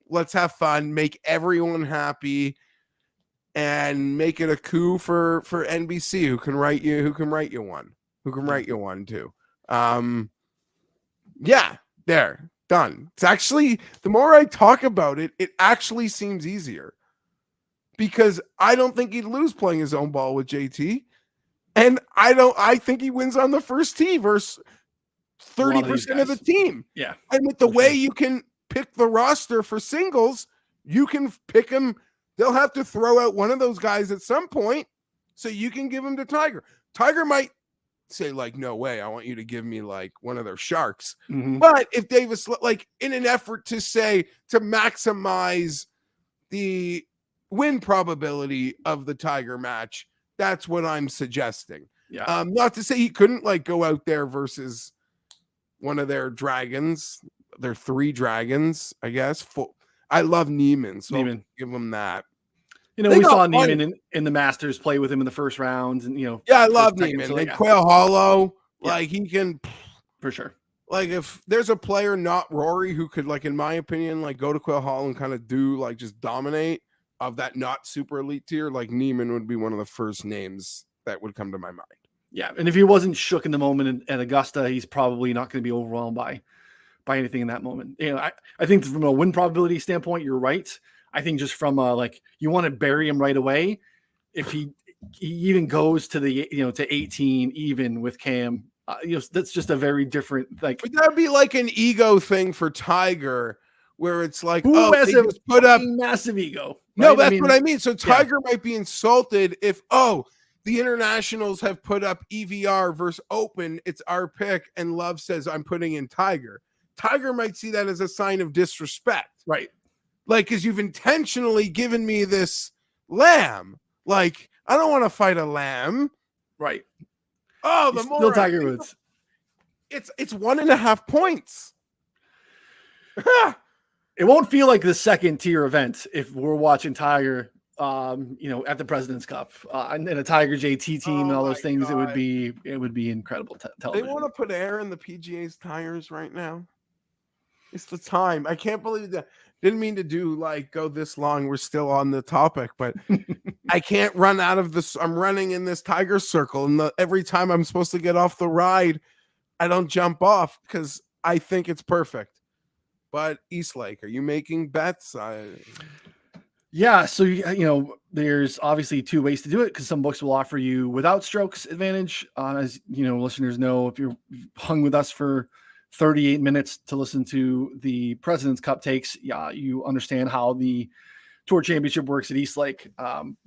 Speaker 2: Let's have fun, make everyone happy, and make it a coup for NBC, who can write you one too. There. Done. It's actually, the more I talk about it, it actually seems easier because I don't think he'd lose playing his own ball with JT. And I think he wins on the first tee versus 30% of the team.
Speaker 1: Yeah.
Speaker 2: And with the way you can pick the roster for singles, you can pick them. They'll have to throw out one of those guys at some point so you can give them to Tiger. Tiger might say, like, no way, I want you to give me like one of their sharks.
Speaker 1: Mm-hmm.
Speaker 2: But if Davis, like, in an effort to maximize the win probability of the Tiger match, that's what I'm suggesting.
Speaker 1: Yeah.
Speaker 2: Not to say he couldn't like go out there versus one of their dragons, their 3 dragons, I guess. I love Neiman, so I'll give him that.
Speaker 1: You know, we saw Neiman in the Masters play with him in the first round, and
Speaker 2: yeah, I love Neiman. Like Quail Hollow, like he can
Speaker 1: for sure.
Speaker 2: Like if there's a player not Rory who could, like, in my opinion, like go to Quail Hollow and kind of do like just dominate of that not super elite tier, like Neiman would be one of the first names that would come to my mind.
Speaker 1: Yeah, and if he wasn't shook in the moment at Augusta, he's probably not going to be overwhelmed by anything in that moment. You know, I think from a win probability standpoint, you're right. I think just from like you want to bury him right away. If he even goes to the to 18 even with Cam, that's just a very different like.
Speaker 2: But that'd be like an ego thing for Tiger, where it's like,
Speaker 1: who has
Speaker 2: they just put up
Speaker 1: massive ego. Right?
Speaker 2: No, that's what I mean. So Tiger might be insulted if the internationals have put up EVR versus Open, it's our pick, and Love says I'm putting in Tiger. Tiger might see that as a sign of disrespect.
Speaker 1: Right.
Speaker 2: Like, because you've intentionally given me this lamb. Like, I don't want to fight a lamb.
Speaker 1: Right.
Speaker 2: Oh,
Speaker 1: the more Tiger Woods.
Speaker 2: It's 1.5 points.
Speaker 1: It won't feel like the second tier event if we're watching Tiger at the President's Cup and a Tiger JT team and all those things. God. It would be incredible television.
Speaker 2: They want to put air in the PGA's tires right now. It's the time. I can't believe that. Didn't mean to go this long. We're still on the topic, but I can't run out of this. I'm running in this Tiger circle, and every time I'm supposed to get off the ride, I don't jump off because I think it's perfect. But Eastlake, are you making bets?
Speaker 1: Yeah, so there's obviously 2 ways to do it because some books will offer you without strokes advantage. As listeners know, if you're hung with us for 38 minutes to listen to the President's Cup takes, you understand how the Tour Championship works at Eastlake.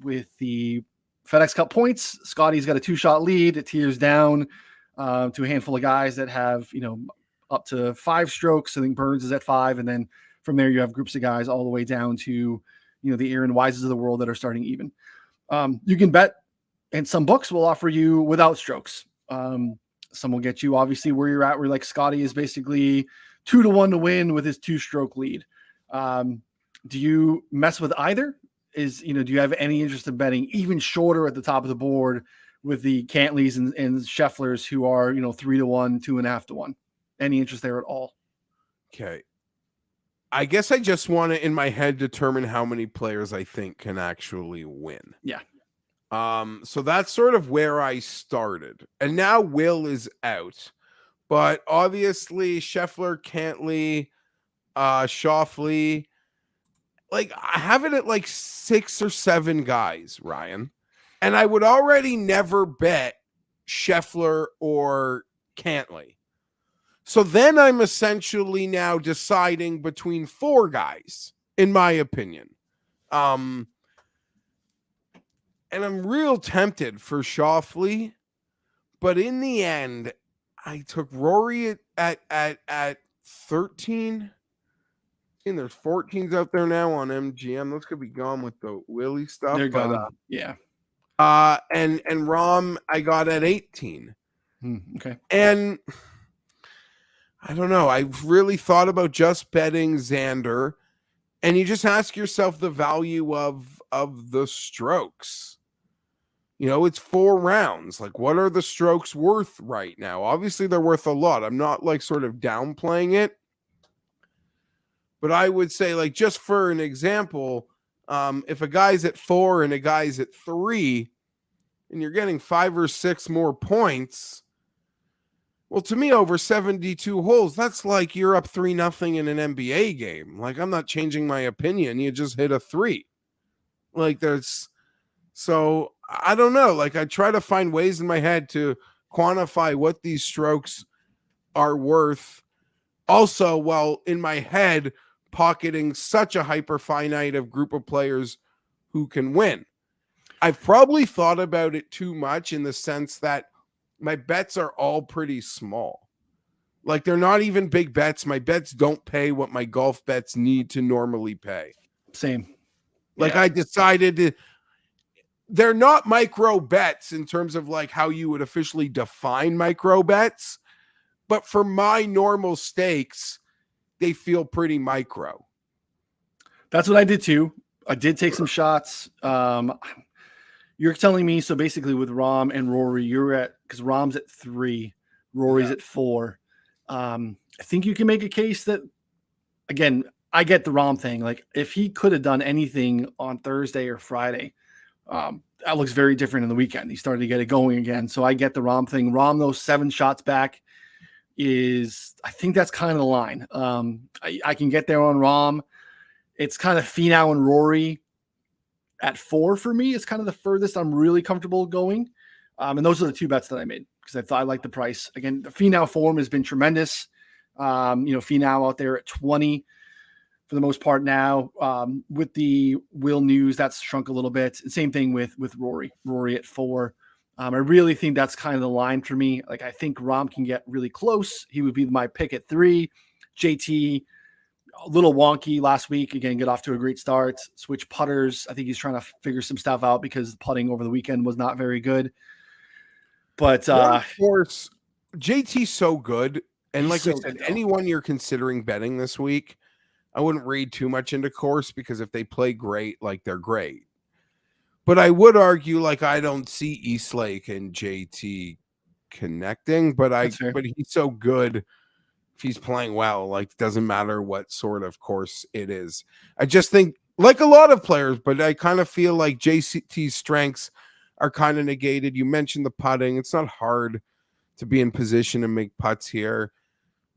Speaker 1: With the FedEx Cup points, Scotty's got a 2-shot lead. It tiers down to a handful of guys that have up to 5 strokes. I think Burns is at 5, and then from there you have groups of guys all the way down to the Aaron Wises of the world that are starting even. You can bet, and some books will offer you without strokes. Some will get you obviously where you're at, where like Scotty is basically 2-1 to win with his 2-stroke lead. Do you mess with either? Do you have any interest in betting even shorter at the top of the board with the Cantleys and Schefflers who are 3-1, 2.5 to 1? Any interest there at all?
Speaker 2: Okay. I guess I just want to, in my head, determine how many players I think can actually win.
Speaker 1: Yeah.
Speaker 2: So that's sort of where I started. And now Will is out. But obviously, Scheffler, Cantley, Schauffele, like, I have it at like 6 or 7 guys, Ryan. And I would already never bet Scheffler or Cantley. So then I'm essentially now deciding between 4 guys, in my opinion. And I'm real tempted for Schauffele, but in the end, I took Rory at 13. And there's 14s out there now on MGM. Those could be gone with the Willie stuff.
Speaker 1: They're gone. Yeah.
Speaker 2: And Rahm I got at 18.
Speaker 1: Okay.
Speaker 2: And I don't know. I've really thought about just betting Xander, and you just ask yourself the value of the strokes. It's 4 rounds. Like, what are the strokes worth right now? Obviously, they're worth a lot. I'm not like sort of downplaying it. But I would say, like, just for an example, if a guy's at 4 and a guy's at 3, and you're getting 5 or 6 more points, Well, to me, over 72 holes, that's like you're up 3-0 in an NBA game. Like, I'm not changing my opinion. You just hit a 3. Like, so I don't know. Like, I try to find ways in my head to quantify what these strokes are worth. Also, while in my head, pocketing such a hyper finite of group of players who can win. I've probably thought about it too much in the sense that my bets are all pretty small. Like, they're not even big bets. My bets don't pay what my golf bets need to normally pay.
Speaker 1: Same.
Speaker 2: Like, I decided they're not micro bets in terms of like how you would officially define micro bets, but for my normal stakes, they feel pretty micro.
Speaker 1: That's what I did too. I did take some shots. You're telling me, so basically with Rahm and Rory, you're at, because Rahm's at 3, Rory's at 4. I think you can make a case that, again, I get the Rahm thing. Like, if he could have done anything on Thursday or Friday, that looks very different in the weekend. He started to get it going again. So I get the Rahm thing. Rahm, those 7 shots back is, I think that's kind of the line. I can get there on Rahm. It's kind of Finau and Rory at 4 for me. It's kind of the furthest I'm really comfortable going. And those are the 2 bets that I made because I thought I liked the price. Again, the Finau form has been tremendous. Finau out there at 20 for the most part now. With the Will news, that's shrunk a little bit. Same thing with Rory. Rory at 4. I really think that's kind of the line for me. Like, I think Rahm can get really close. He would be my pick at 3. JT, a little wonky last week. Again, get off to a great start. Switch putters. I think he's trying to figure some stuff out because putting over the weekend was not very good. But
Speaker 2: of course, JT's so good. And like
Speaker 1: so
Speaker 2: I said,
Speaker 1: good,
Speaker 2: anyone you're considering betting this week, I wouldn't read too much into course because if they play great, like, they're great. But I would argue, like, I don't see Eastlake and JT connecting, but he's so good. If he's playing well, like, doesn't matter what sort of course it is. I just think, like a lot of players, but I kind of feel like JT's strengths are kind of negated. You mentioned the putting. It's not hard to be in position and make putts here.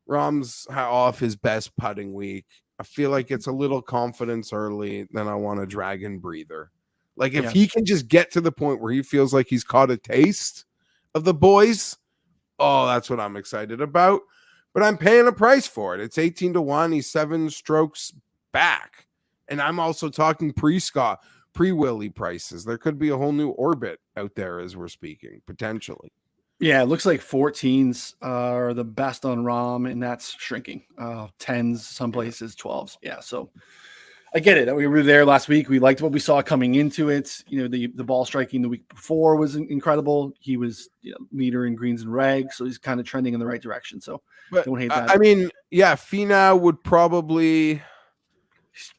Speaker 2: Rahm's off his best putting week. I feel like it's a little confidence early, then I want a dragon breather. Like, if he can just get to the point where he feels like he's caught a taste of the boys, oh, that's what I'm excited about. But I'm paying a price for it. It's 18-1. He's 7 strokes back. And I'm also talking pre-Scott, pre-Willie prices. There could be a whole new orbit out there as we're speaking, potentially.
Speaker 1: Yeah, it looks like 14s are the best on Rahm, and that's shrinking. 10s, some places, 12s. Yeah, so I get it. We were there last week. We liked what we saw coming into it. The ball striking the week before was incredible. He was leader in greens and regs, so he's kind of trending in the right direction. So don't hate that.
Speaker 2: I mean, yeah, Finau would probably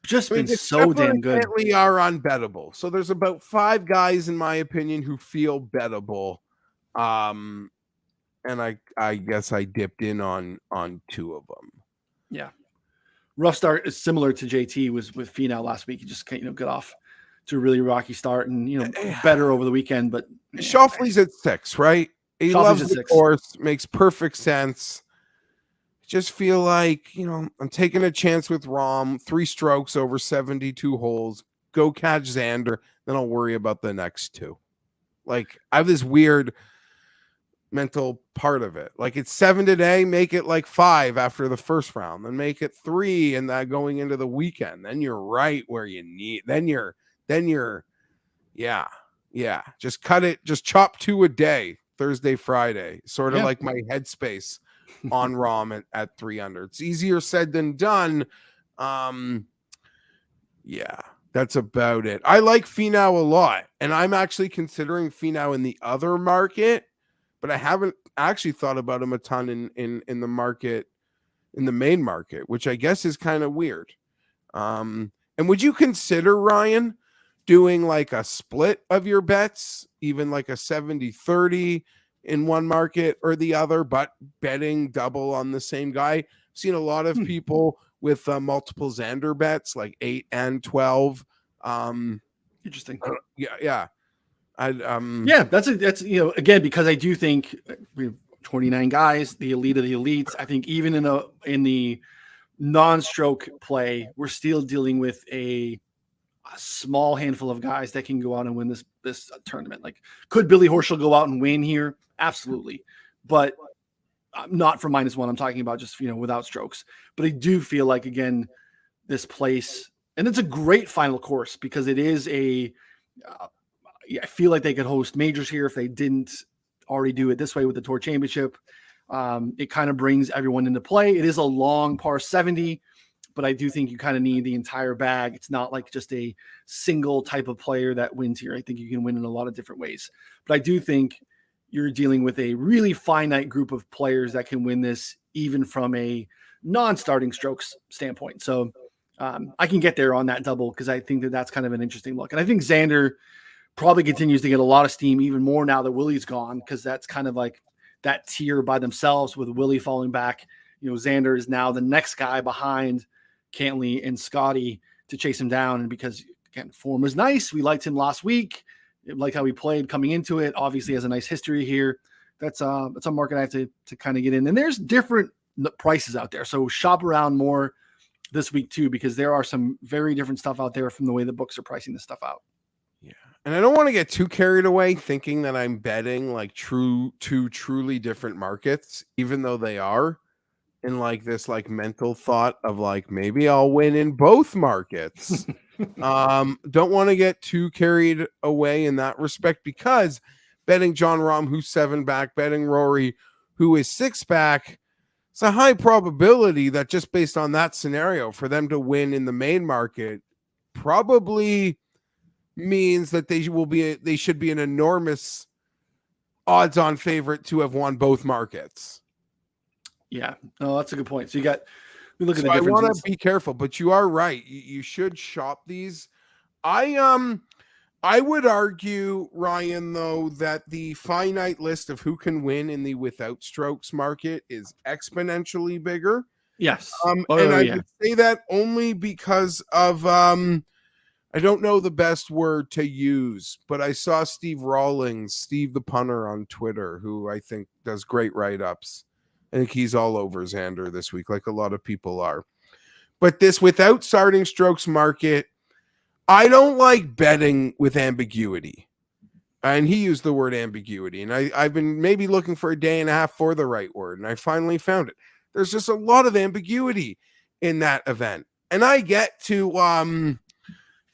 Speaker 1: been so damn good.
Speaker 2: Definitely are unbettable. So there's about 5 guys, in my opinion, who feel bettable. And I guess I dipped in on 2 of them.
Speaker 1: Yeah. Rough start is similar to JT was with Finau last week. He just got off to a really rocky start and better over the weekend. But
Speaker 2: Schauffele's at 6, right? He loves the course, makes perfect sense. Just feel like I'm taking a chance with Rahm. 3 strokes over 72 holes. Go catch Xander, then I'll worry about the next 2. Like, I have this weird mental part of it. Like, it's 7 today, make it like 5 after the first round, then make it 3 and that going into the weekend. Then you're right where you need. Then you're just cut it, just chop 2 a day, Thursday, Friday, sort of like my headspace on Rahm at 3 under. It's easier said than done. That's about it. I like Finau a lot, and I'm actually considering Finau in the other market, but I haven't actually thought about him a ton in the market, in the main market, which I guess is kind of weird. And would you consider, Ryan, doing like a split of your bets, even like a 70-30 in one market or the other, but betting double on the same guy? I've seen a lot of people with multiple Xander bets, like 8 and 12.
Speaker 1: Interesting.
Speaker 2: Yeah.
Speaker 1: That's again, because I do think we've 29 guys, the elite of the elites. I think even in the non-stroke play, we're still dealing with a small handful of guys that can go out and win this tournament. Like, could Billy Horschel go out and win here? Absolutely, but not for -1. I'm talking about just without strokes. But I do feel like, again, this place, and it's a great final course because it is I feel like they could host majors here if they didn't already do it this way with the Tour Championship. It kind of brings everyone into play. It is a long par 70, but I do think you kind of need the entire bag. It's not like just a single type of player that wins here. I think you can win in a lot of different ways. But I do think you're dealing with a really finite group of players that can win this, even from a non-starting strokes standpoint. So I can get there on that double because I think that's kind of an interesting look. And I think Xander probably continues to get a lot of steam even more now that Willie's gone, because that's kind of like that tier by themselves with Willie falling back. Xander is now the next guy behind Cantley and Scotty to chase him down. And because, again, form was nice. We liked him last week. Like how he played coming into it. Obviously has a nice history here. That's a market I have to kind of get in. And there's different prices out there. So shop around more this week too, because there are some very different stuff out there from the way the books are pricing this stuff out.
Speaker 2: Yeah. And I don't want to get too carried away thinking that I'm betting like two truly different markets, even though they are, in like this like mental thought of like, maybe I'll win in both markets. Don't want to get too carried away in that respect, because betting Jon Rahm, who's 7 back, betting Rory, who is 6 back, it's a high probability that just based on that scenario for them to win in the main market probably means that they should be an enormous odds-on favorite to have won both markets.
Speaker 1: Yeah, no, that's a good point. So we look at the
Speaker 2: I
Speaker 1: differences.
Speaker 2: want to be careful, but you are right. You should shop these. I would argue, Ryan, though, that the finite list of who can win in the without strokes market is exponentially bigger.
Speaker 1: Yes.
Speaker 2: I would say that only because of I don't know the best word to use, but I saw Steve the punter on Twitter, who I think does great write-ups. I think he's all over Xander this week, like a lot of people are. But this without starting strokes market, I don't like betting with ambiguity. And he used the word ambiguity. And I've been maybe looking for a day and a half for the right word, and I finally found it. There's just a lot of ambiguity in that event. And I get to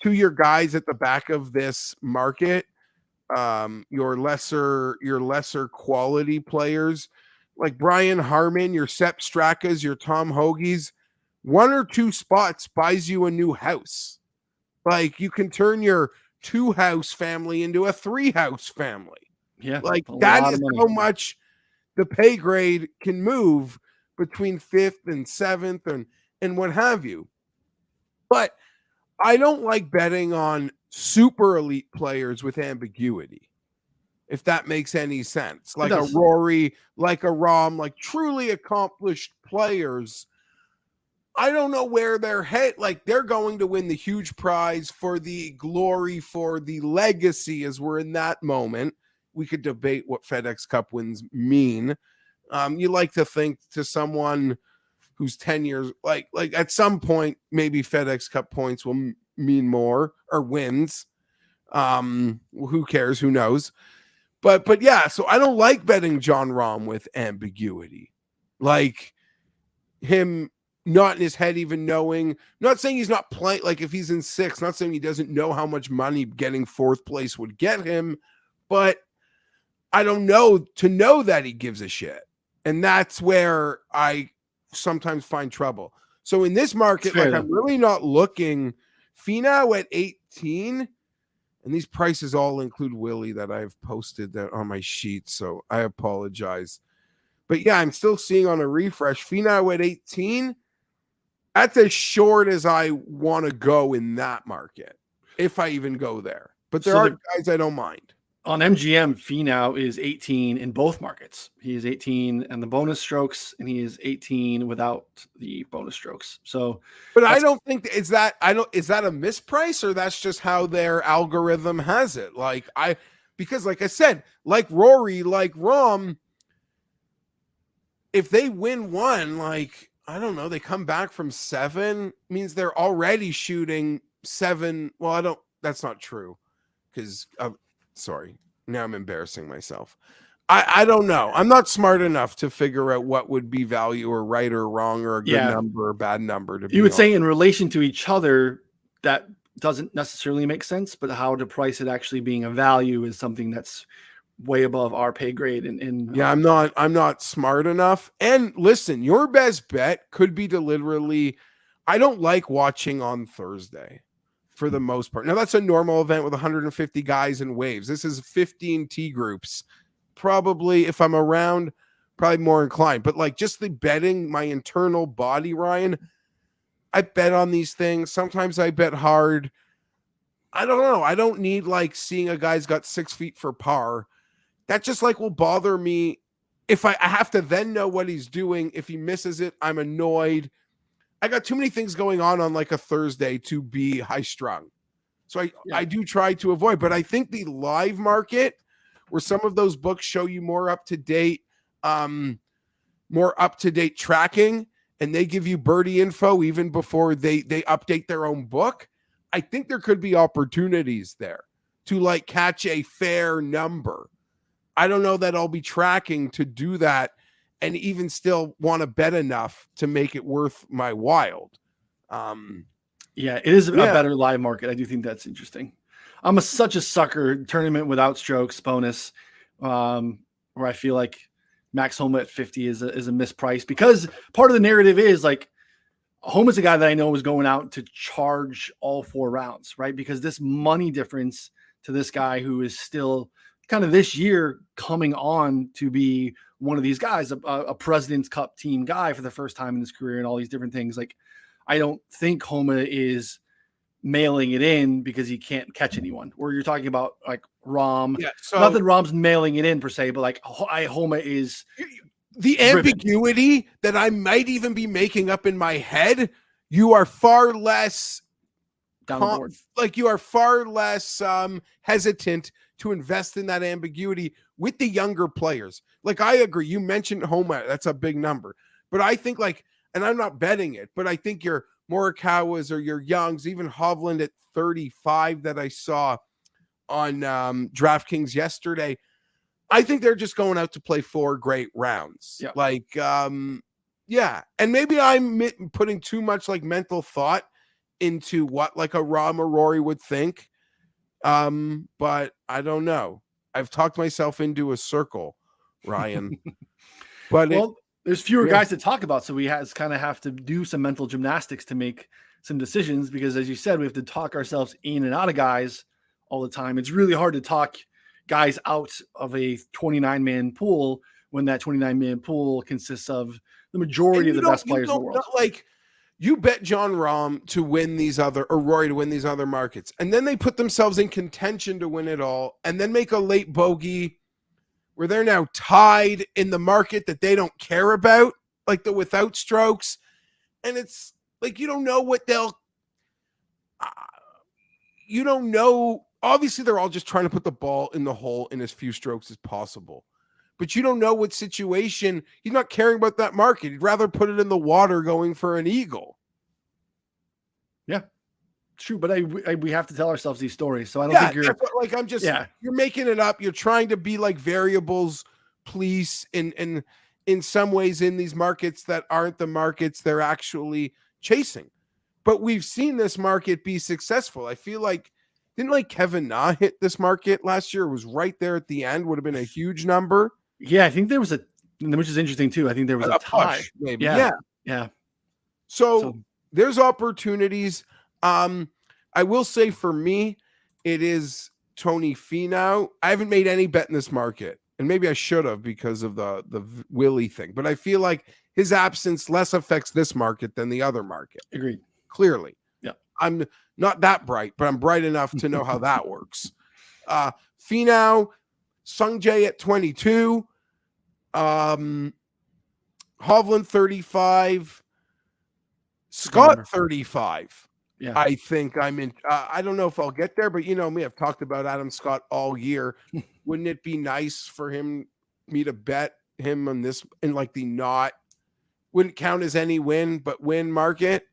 Speaker 2: your guys at the back of this market, your lesser quality players, like Brian Harman, your Sepp Strakas, your Tom Hoagies. 1 or 2 spots buys you a new house. Like, you can turn your 2-house family into a 3-house family.
Speaker 1: Yeah.
Speaker 2: Like, that is how much the pay grade can move between 5th and 7th and what have you. But I don't like betting on super elite players with ambiguity, if that makes any sense. Like a Rory, like a Rahm, like truly accomplished players. I don't know where their head, like they're going to win the huge prize for the glory, for the legacy, as we're in that moment. We could debate what FedEx Cup wins mean. You like to think to someone who's 10 years, like at some point, maybe FedEx Cup points will mean more, or wins. Who cares? Who knows? But yeah, so I don't like betting Jon Rahm with ambiguity. Like him not in his head even knowing, not saying he's not playing, like if he's in 6th, not saying he doesn't know how much money getting 4th place would get him, but I don't know to know that he gives a shit. And that's where I sometimes find trouble. So in this market, like I'm really not looking. Finau at 18, and these prices all include Willie that I've posted that on my sheet, so I apologize. But yeah, I'm still seeing on a refresh, Finau at 18. That's as short as I want to go in that market, if I even go there. But there are guys I don't mind.
Speaker 1: On MGM, Finau is 18 in both markets. He is 18 and the bonus strokes, and he is 18 without the bonus strokes. So,
Speaker 2: but I don't think is that a misprice, or that's just how their algorithm has it. Because like I said, like Rory, like Rahm, if they win one, like, I don't know, they come back from 7, means they're already shooting 7. Well, that's not true because, sorry, now I'm embarrassing myself. I don't know. I'm not smart enough to figure out what would be value or right or wrong or a good number or bad number.
Speaker 1: You would say in relation to each other, that doesn't necessarily make sense, but how to price it actually being a value is something that's way above our pay grade.
Speaker 2: Yeah, I'm not smart enough. And listen, your best bet could be to literally, I don't like watching on Thursday for the most part. Now that's a normal event with 150 guys and waves. This is 15 T groups. Probably if I'm around, probably more inclined, but like just the betting, my internal body, Ryan, I bet on these things. Sometimes I bet hard. I don't know. I don't need like seeing a guy's got 6 feet for par. That just like will bother me. If I have to then know what he's doing. If he misses it, I'm annoyed. I got too many things going on like a Thursday to be high strung. So I do try to avoid, but I think the live market where some of those books show you more up to date tracking, and they give you birdie info even before they update their own book. I think there could be opportunities there to like catch a fair number. I don't know that I'll be tracking to do that and even still want to bet enough to make it worth my while.
Speaker 1: It is a better live market. I do think that's interesting. I'm such a sucker tournament without strokes bonus, where I feel like Max Homa at 50 is a misprice, because part of the narrative is like Homa's a guy that I know is going out to charge all 4 rounds, right? Because this money difference to this guy who is still kind of this year coming on to be one of these guys, a President's Cup team guy for the first time in his career and all these different things. Like, I don't think Homa is mailing it in because he can't catch anyone. Or you're talking about like Rahm. Yeah, so not that Rahm's mailing it in per se, but like Homa is
Speaker 2: the ambiguity that I might even be making up in my head. You are far less
Speaker 1: down the board.
Speaker 2: Like you are far less hesitant to invest in that ambiguity with the younger players. Like I agree. You mentioned Homa. That's a big number. But I think like, and I'm not betting it, but I think your Morikawas or your Youngs, even Hovland at 35 that I saw on DraftKings yesterday, I think they're just going out to play 4 great rounds.
Speaker 1: Yeah.
Speaker 2: Like, And maybe I'm putting too much like mental thought into what like a Rahm or Rory would think. But I don't know. I've talked myself into a circle, Ryan. But
Speaker 1: there's fewer guys to talk about, so we kind of have to do some mental gymnastics to make some decisions, because as you said, we have to talk ourselves in and out of guys all the time. It's really hard to talk guys out of a 29-man pool when that 29-man pool consists of the majority of the best players in the world.
Speaker 2: Like, you bet Jon Rahm to win these other, or Rory to win these other markets, and then they put themselves in contention to win it all, and then make a late bogey where they're now tied in the market that they don't care about, like the without strokes. And it's like, you don't know what you don't know. Obviously, they're all just trying to put the ball in the hole in as few strokes as possible. But you don't know what situation. He's not caring about that market. He'd rather put it in the water going for an eagle.
Speaker 1: Yeah. True, but we have to tell ourselves these stories. So I don't think you're
Speaker 2: like, I'm just, you're making it up. You're trying to be like variables police in some ways in these markets that aren't the markets they're actually chasing. But we've seen this market be successful. I feel like, didn't like Kevin Na hit this market last year? It was right there at the end, would have been a huge number.
Speaker 1: Yeah, I think there was which is interesting too. I think there was a tie.
Speaker 2: Push, maybe.
Speaker 1: Yeah.
Speaker 2: So there's opportunities. I will say for me, it is Tony Finau. I haven't made any bet in this market, and maybe I should have because of the Willie thing. But I feel like his absence less affects this market than the other market.
Speaker 1: Agreed.
Speaker 2: Clearly.
Speaker 1: Yeah.
Speaker 2: I'm not that bright, but I'm bright enough to know how that works. Finau, Sungjae at 22, Hovland 35, Scott 35.
Speaker 1: Yeah.
Speaker 2: I think I'm in. I don't know if I'll get there, but you know me, I've talked about Adam Scott all year. Wouldn't it be nice for me to bet him on this in like the not wouldn't count as any win, but win market.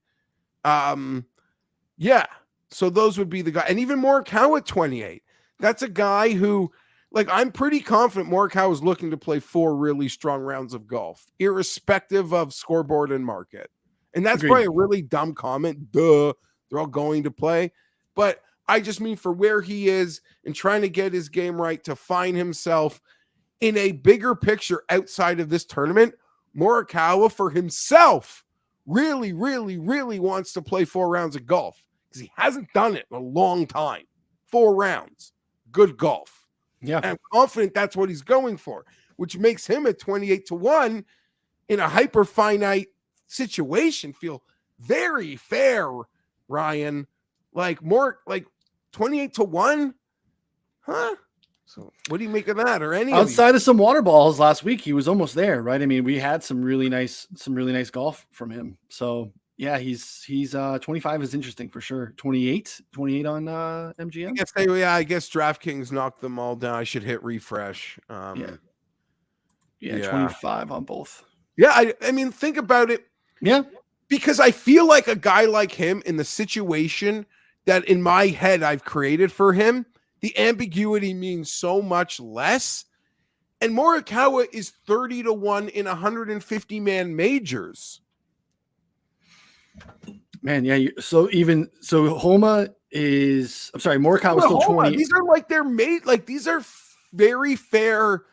Speaker 2: Yeah. So those would be the guy. And even Morikawa at 28. That's a guy who, like, I'm pretty confident Morikawa is looking to play 4 really strong rounds of golf, irrespective of scoreboard and market. And that's
Speaker 1: Agreed.
Speaker 2: probably a really dumb comment. Duh. They're all going to play. But I just mean for where he is and trying to get his game right to find himself in a bigger picture outside of this tournament, Morikawa for himself really, really, really wants to play 4 rounds of golf because he hasn't done it in a long time. 4 rounds, good golf.
Speaker 1: Yeah.
Speaker 2: And I'm confident that's what he's going for, which makes him at 28-1 in a hyper finite situation feel very fair, Ryan. Like more like 28-1, huh? So what do you make of that? Or any
Speaker 1: outside of some water balls last week, he was almost there, right? I mean, we had some really nice golf from him. So yeah, he's 25 is interesting for sure. 28 on MGM.
Speaker 2: I guess DraftKings knocked them all down. I should hit refresh.
Speaker 1: Yeah, 25 on both.
Speaker 2: Yeah, I mean, think about it.
Speaker 1: Yeah.
Speaker 2: Because I feel like a guy like him in the situation that in my head I've created for him, the ambiguity means so much less. And Morikawa is 30-1 in 150-man majors.
Speaker 1: Man, yeah. So Homa is. I'm sorry, Morikawa still 20.
Speaker 2: These are like they're made. Like these are very fair,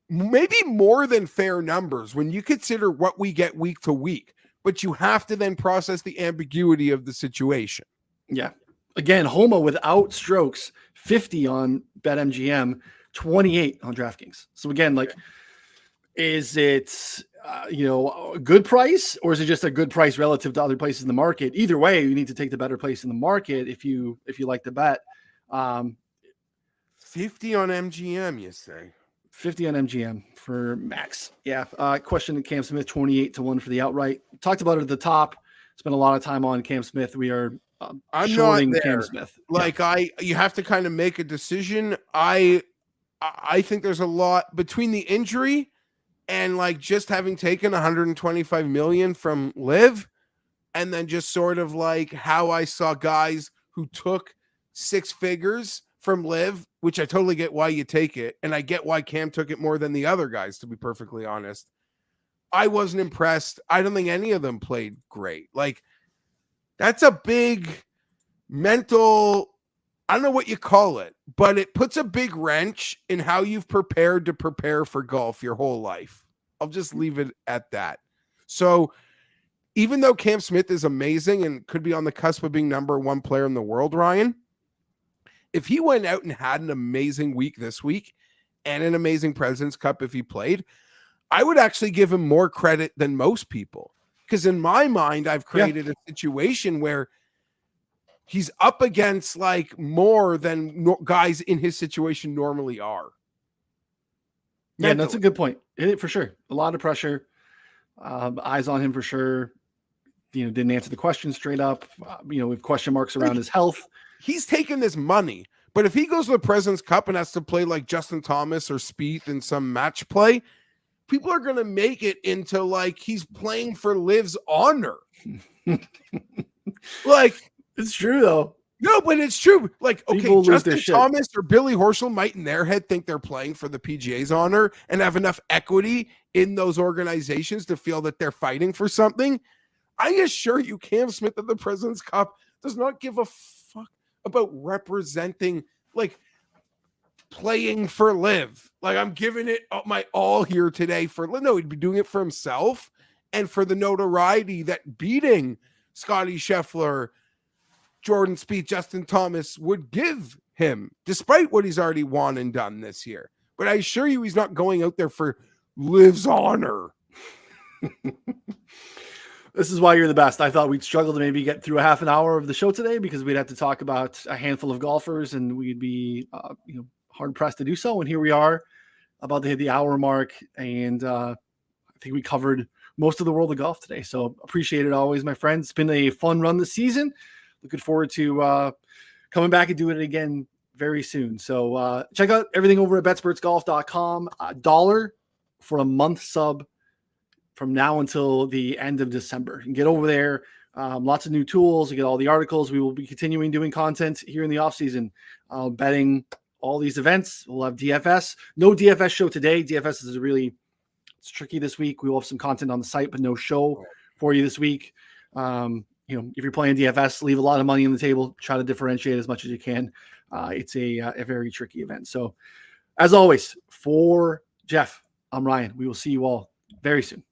Speaker 2: maybe more than fair numbers when you consider what we get week to week. But you have to then process the ambiguity of the situation.
Speaker 1: Yeah. Again, Homa without strokes, 50 on BetMGM, 28 on DraftKings. So again, like, is it a good price, or is it just a good price relative to other places in the market? Either way, you need to take the better place in the market if you like to bet.
Speaker 2: 50 on MGM, you say?
Speaker 1: 50 on MGM for max. Yeah. Question to Cam Smith, 28-1 for the outright. Talked about it at the top. Spent a lot of time on Cam Smith. We are
Speaker 2: I'm
Speaker 1: shorting
Speaker 2: not there.
Speaker 1: Cam Smith.
Speaker 2: Like you have to kind of make a decision. I think there's a lot between the injury and like just having taken 125 million from Liv, and then just sort of like how I saw guys who took 6 figures from Liv, which I totally get why you take it. And I get why Cam took it more than the other guys, to be perfectly honest. I wasn't impressed. I don't think any of them played great. Like, that's a big mental, I don't know what you call it, but it puts a big wrench in how you've prepared to prepare for golf your whole life. I'll just leave it at that. So even though Cam Smith is amazing and could be on the cusp of being number 1 player in the world, Ryan, if he went out and had an amazing week this week and an amazing President's Cup if he played, I would actually give him more credit than most people. Because in my mind, I've created a situation where he's up against like more than guys in his situation normally are.
Speaker 1: Yeah, that's a good point. For sure. A lot of pressure. Eyes on him for sure. Didn't answer the question straight up. With question marks around his health.
Speaker 2: He's taking this money, but if he goes to the President's Cup and has to play like Justin Thomas or Spieth in some match play, people are going to make it into like he's playing for Liv's honor. Like,
Speaker 1: it's true though.
Speaker 2: No, but it's true. Like, okay,
Speaker 1: people
Speaker 2: Justin Thomas or Billy Horschel might in their head think they're playing for the PGA's honor and have enough equity in those organizations to feel that they're fighting for something. I assure you, Cam Smith at the President's Cup does not give a fuck about representing, like, playing for Liv. Like, I'm giving it my all here today for Liv. No, he'd be doing it for himself and for the notoriety that beating Scotty Scheffler, Jordan Spieth, Justin Thomas would give him, despite what he's already won and done this year. But I assure you, he's not going out there for Liv's honor.
Speaker 1: This is why you're the best. I thought we'd struggle to maybe get through a half an hour of the show today because we'd have to talk about a handful of golfers and we'd be, hard pressed to do so. And here we are about to hit the hour mark. And I think we covered most of the world of golf today. So appreciate it always, my friends. It's been a fun run this season. Looking forward to coming back and doing it again very soon. So check out everything over at betspertsgolf.com. $1 for a month sub from now until the end of December. You can get over there. Lots of new tools. You get all the articles. We will be continuing doing content here in the off season, betting all these events. We'll have DFS. No DFS show today. DFS is it's tricky this week. We will have some content on the site, but no show for you this week. If you're playing DFS, leave a lot of money on the table. Try to differentiate as much as you can. It's a very tricky event. So, as always, for Geoff, I'm Ryan. We will see you all very soon.